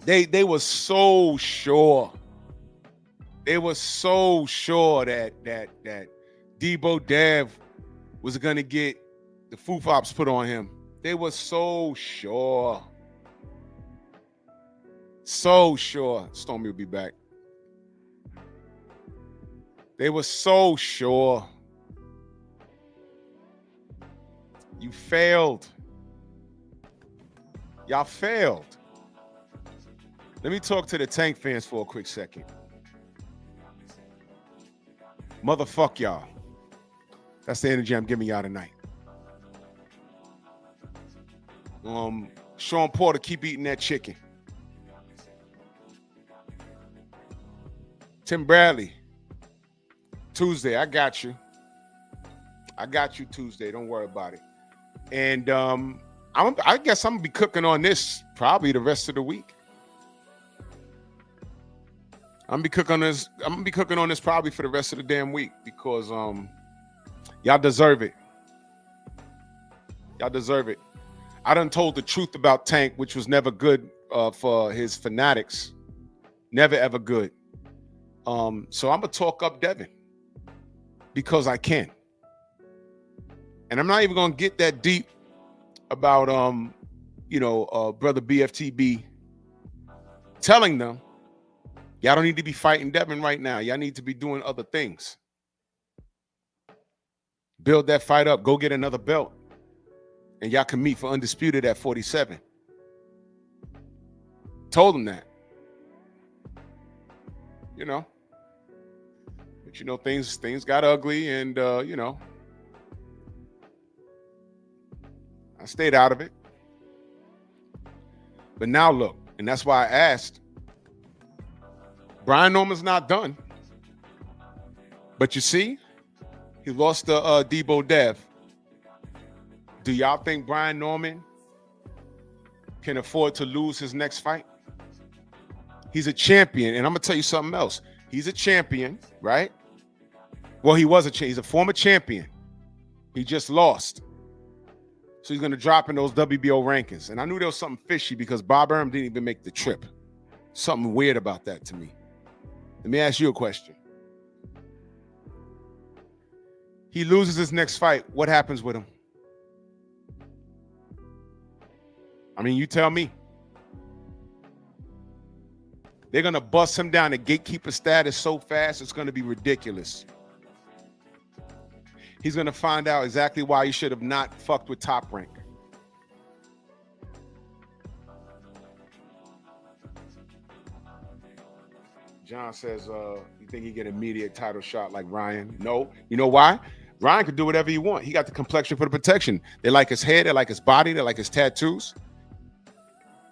They were so sure. They were so sure that Debo Dev was gonna get the foofops put on him. They were so sure. So sure Stormy will be back. They were so sure. You failed. Y'all failed. Let me talk to the Tank fans for a quick second. Motherfuck y'all. That's the energy I'm giving y'all tonight. Sean Porter, keep eating that chicken. Tim Bradley, Tuesday, I got you. I got you Tuesday. Don't worry about it. And I guess I'm gonna be cooking on this probably the rest of the week. I'm gonna be cooking on this probably for the rest of the damn week because y'all deserve it. Y'all deserve it. I done told the truth about Tank, which was never good for his fanatics. Never ever good. So I'm gonna talk up Devin because I can. And I'm not even gonna get that deep about brother BFTB telling them, y'all don't need to be fighting Devin right now. Y'all need to be doing other things. Build that fight up. Go get another belt. And y'all can meet for undisputed at 47. Told him that. You know. But you know, things got ugly, and you know, I stayed out of it. But now look, and that's why I asked. Brian Norman's not done. But you see, he lost to Debo Dev. Do y'all think Brian Norman can afford to lose his next fight? He's a champion, and I'm gonna tell you something else. He's a champion, right? Well, he was he's a former champion. He just lost. So he's gonna drop in those WBO rankings. And I knew there was something fishy because Bob Arum didn't even make the trip. Something weird about that to me. Let me ask you a question. He loses his next fight. What happens with him? I mean, you tell me. They're going to bust him down to gatekeeper status so fast, it's going to be ridiculous. He's going to find out exactly why he should have not fucked with Top Rank. John says, you think he get an immediate title shot like Ryan? No. You know why? Ryan could do whatever he want. He got the complexion for the protection. They like his hair. They like his body. They like his tattoos.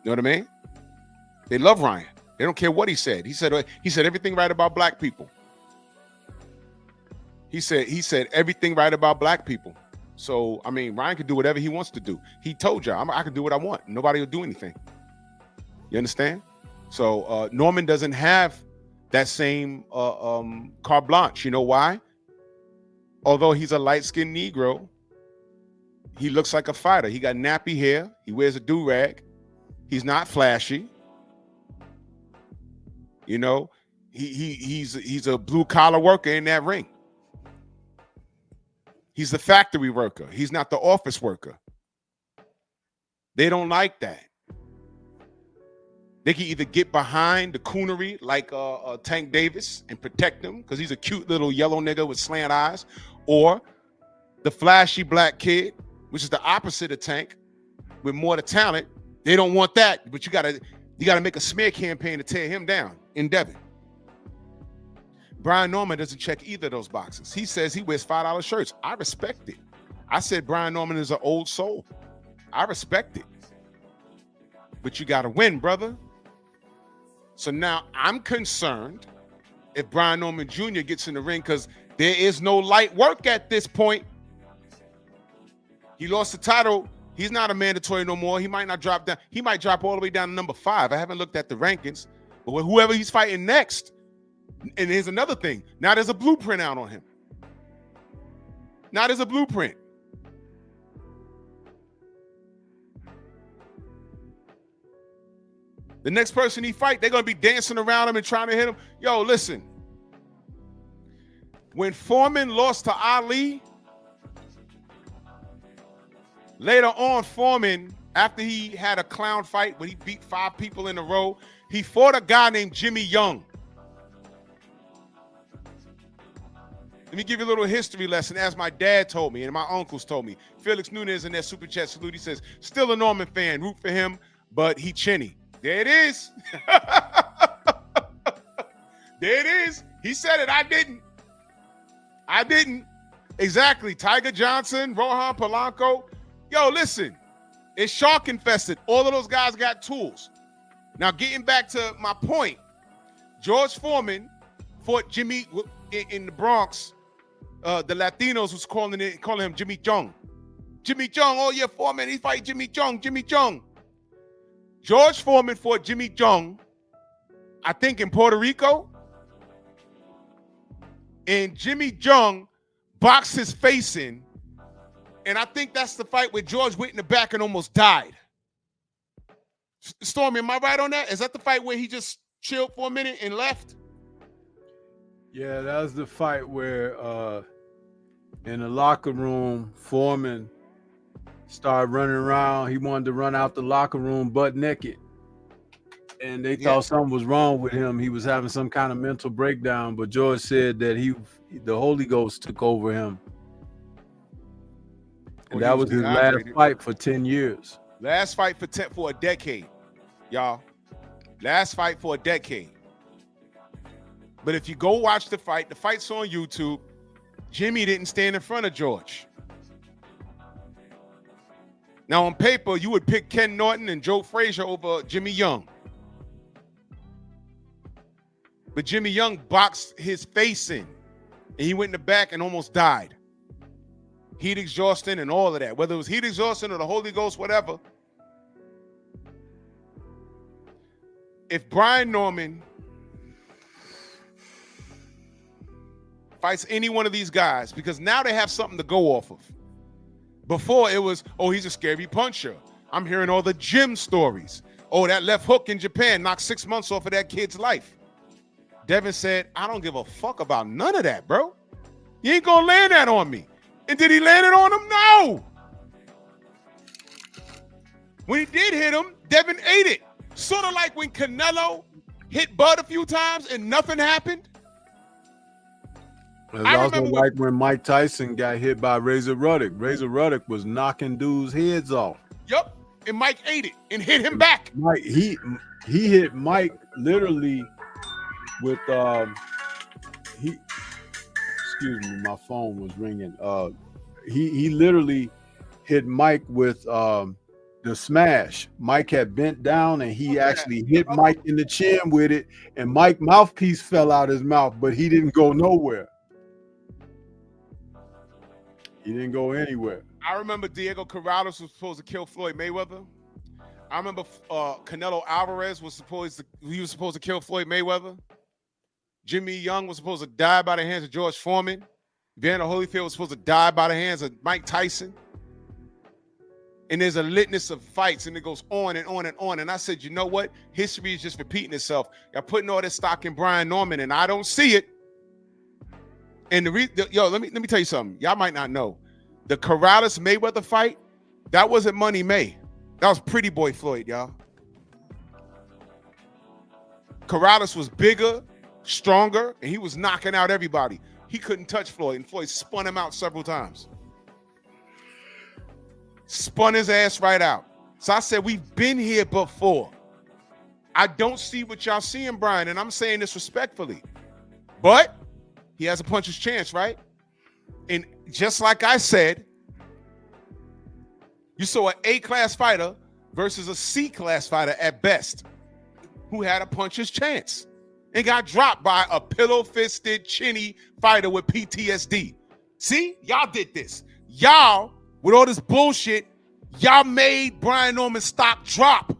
You know what I mean? They love Ryan. They don't care what he said. He said everything right about black people. He said everything right about black people. So, I mean, Ryan could do whatever he wants to do. He told y'all, I can do what I want. Nobody will do anything. You understand? So, Norman doesn't have that same carte blanche. You know why? Although he's a light-skinned Negro, he looks like a fighter. He got nappy hair. He wears a do-rag. He's not flashy. You know, he's a blue-collar worker in that ring. He's the factory worker. He's not the office worker. They don't like that. They can either get behind the coonery like Tank Davis and protect him because he's a cute little yellow nigga with slant eyes, or the flashy black kid, which is the opposite of Tank, with more the talent. They don't want that, but you gotta make a smear campaign to tear him down in Devin. Brian Norman doesn't check either of those boxes. He says he wears $5 shirts. I respect it. I said Brian Norman is an old soul. I respect it. But you gotta win, brother. So now I'm concerned if Brian Norman Jr. gets in the ring because there is no light work at this point. He lost the title. He's not a mandatory no more. He might not drop down. He might drop all the way down to number 5. I haven't looked at the rankings. But with whoever he's fighting next, and here's another thing. Now there's a blueprint out on him. Now there's a blueprint. The next person he fight, they're going to be dancing around him and trying to hit him. Yo, listen. When Foreman lost to Ali, later on, Foreman, after he had a clown fight where he beat 5 people in a row, he fought a guy named Jimmy Young. Let me give you a little history lesson, as my dad told me and my uncles told me. Felix Nunez in that Super Chat salute, he says, still a Norman fan, root for him, but he chinny. There it is. There it is. He said it. I didn't. Exactly. Tiger Johnson, Rohan Polanco. Yo, listen. It's shark infested. All of those guys got tools. Now, getting back to my point, George Foreman fought Jimmy in the Bronx. The Latinos was calling him Jimmy Jung. Jimmy Jung. Oh, yeah, Foreman. He fight Jimmy Jung. Jimmy Jung. George Foreman fought Jimmy Jung, I think in Puerto Rico. And Jimmy Jung boxed his face in. And I think that's the fight where George went in the back and almost died. Stormy, am I right on that? Is that the fight where he just chilled for a minute and left? Yeah, that was the fight where in the locker room, Foreman started running around. He wanted to run out the locker room butt naked. And they thought something was wrong with him. He was having some kind of mental breakdown, but George said that the Holy Ghost took over him. And that was his last fight for 10 years. Last fight for a decade, y'all. Last fight for a decade. But if you go watch the fight's on YouTube. Jimmy didn't stand in front of George. Now, on paper, you would pick Ken Norton and Joe Frazier over Jimmy Young. But Jimmy Young boxed his face in, and he went in the back and almost died. Heat exhaustion and all of that. Whether it was heat exhaustion or the Holy Ghost, whatever. If Brian Norman fights any one of these guys, because now they have something to go off of. Before it was, oh, he's a scary puncher. I'm hearing all the gym stories. Oh, that left hook in Japan knocked 6 months off of that kid's life. Devin said, I don't give a fuck about none of that, bro. You ain't gonna land that on me. And did he land it on him? No. When he did hit him, Devin ate it. Sort of like when Canelo hit Bud a few times and nothing happened. It's also like when Mike Tyson got hit by Razor Ruddock. Razor Ruddock was knocking dudes' heads off. Yup. And Mike ate it and hit him back. Mike, he hit Mike literally with excuse me, my phone was ringing. He literally hit Mike with the smash. Mike had bent down and he actually hit Mike in the chin with it, and Mike's mouthpiece fell out his mouth, but he didn't go nowhere. He didn't go anywhere. I remember Diego Corrales was supposed to kill Floyd Mayweather. I remember Canelo Alvarez was supposed to kill Floyd Mayweather. Jimmy Young was supposed to die by the hands of George Foreman. Evander Holyfield was supposed to die by the hands of Mike Tyson. And there's a litness of fights, and it goes on and on and on. And I said, you know what? History is just repeating itself. Y'all putting all this stock in Brian Norman, and I don't see it. And let me tell you something. Y'all might not know. The Corrales Mayweather fight, that wasn't Money May. That was Pretty Boy Floyd, y'all. Corrales was bigger, stronger, and he was knocking out everybody. He couldn't touch Floyd, and Floyd spun him out several times. Spun his ass right out. So I said, we've been here before. I don't see what y'all seeing, Brian, and I'm saying this respectfully. But he has a puncher's chance, right? And just like I said, you saw an A-class fighter versus a C-class fighter at best who had a puncher's chance and got dropped by a pillow-fisted, chinny fighter with PTSD. See? Y'all did this. Y'all, with all this bullshit, y'all made Brian Norman's stock drop.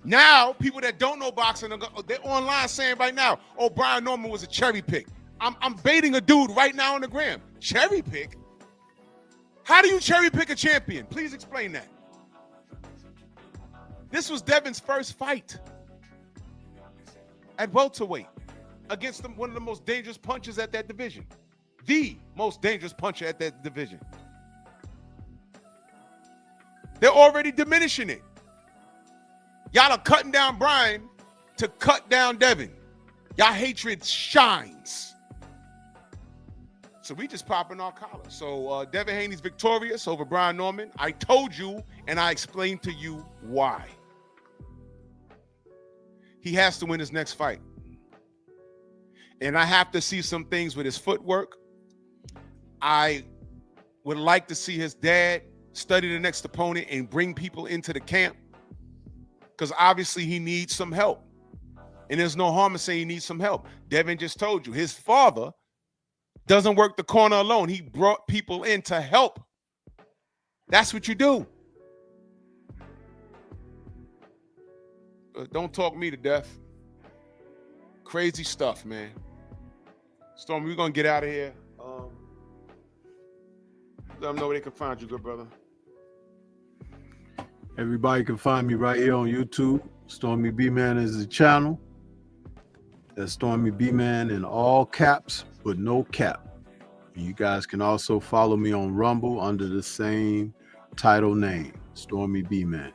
Now, people that don't know boxing, they're online saying right now, oh, Brian Norman was a cherry pick. I'm baiting a dude right now on the gram. Cherry pick? How do you cherry pick a champion? Please explain that. This was Devin's first fight at welterweight against one of the most dangerous punchers at that division. The most dangerous puncher at that division. They're already diminishing it. Y'all are cutting down Brian to cut down Devin. Y'all hatred shines. So we just popping our collar. So Devin Haney's victorious over Brian Norman. I told you and I explained to you why. He has to win his next fight. And I have to see some things with his footwork. I would like to see his dad study the next opponent and bring people into the camp, because obviously he needs some help. And there's no harm in saying he needs some help. Devin just told you his father doesn't work the corner alone. He brought people in to help. That's what you do. Don't talk me to death. Crazy stuff, man. Storm, we're going to get out of here. Let them know where they can find you, good brother. Everybody can find me right here on YouTube. Stormy B-Man is the channel. That's Stormy B-Man in all caps, but no cap. You guys can also follow me on Rumble under the same title name, Stormy B-Man.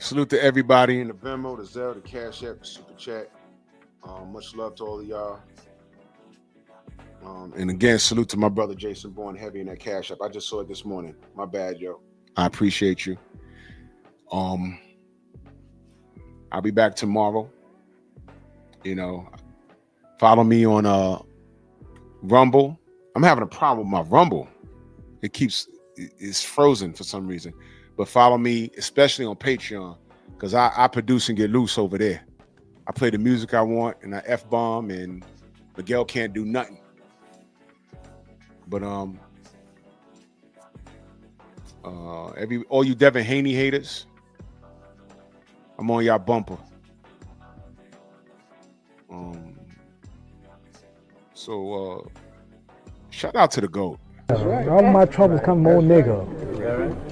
Salute to everybody in the Venmo, the Zelle, the Cash App, the Super Chat. Much love to all of y'all. And again, salute to my brother Jason Bourne, heavy in that Cash App. I just saw it this morning. My bad, yo. I appreciate you. I'll be back tomorrow. You know, follow me on Rumble. I'm having a problem with my Rumble. It's frozen for some reason. But follow me, especially on Patreon, because I produce and get loose over there. I play the music I want, and I F-bomb, and Miguel can't do nothing. But all you Devin Haney haters, I'm on y'all bumper. So shout out to the GOAT. All my troubles come more nigga.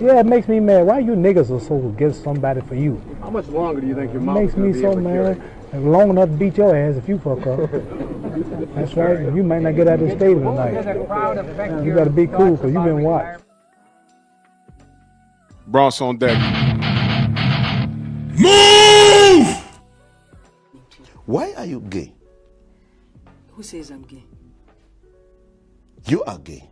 Yeah, it makes me mad. Why you niggas are so against somebody for you? How much longer do you think your mom Makes me so mad. Long enough to beat your ass if you fuck up. That's right. You might not get out of the stadium tonight. You gotta be cool because you've been watched. Bronx on deck. Move! Why are you gay? Who says I'm gay? You are gay.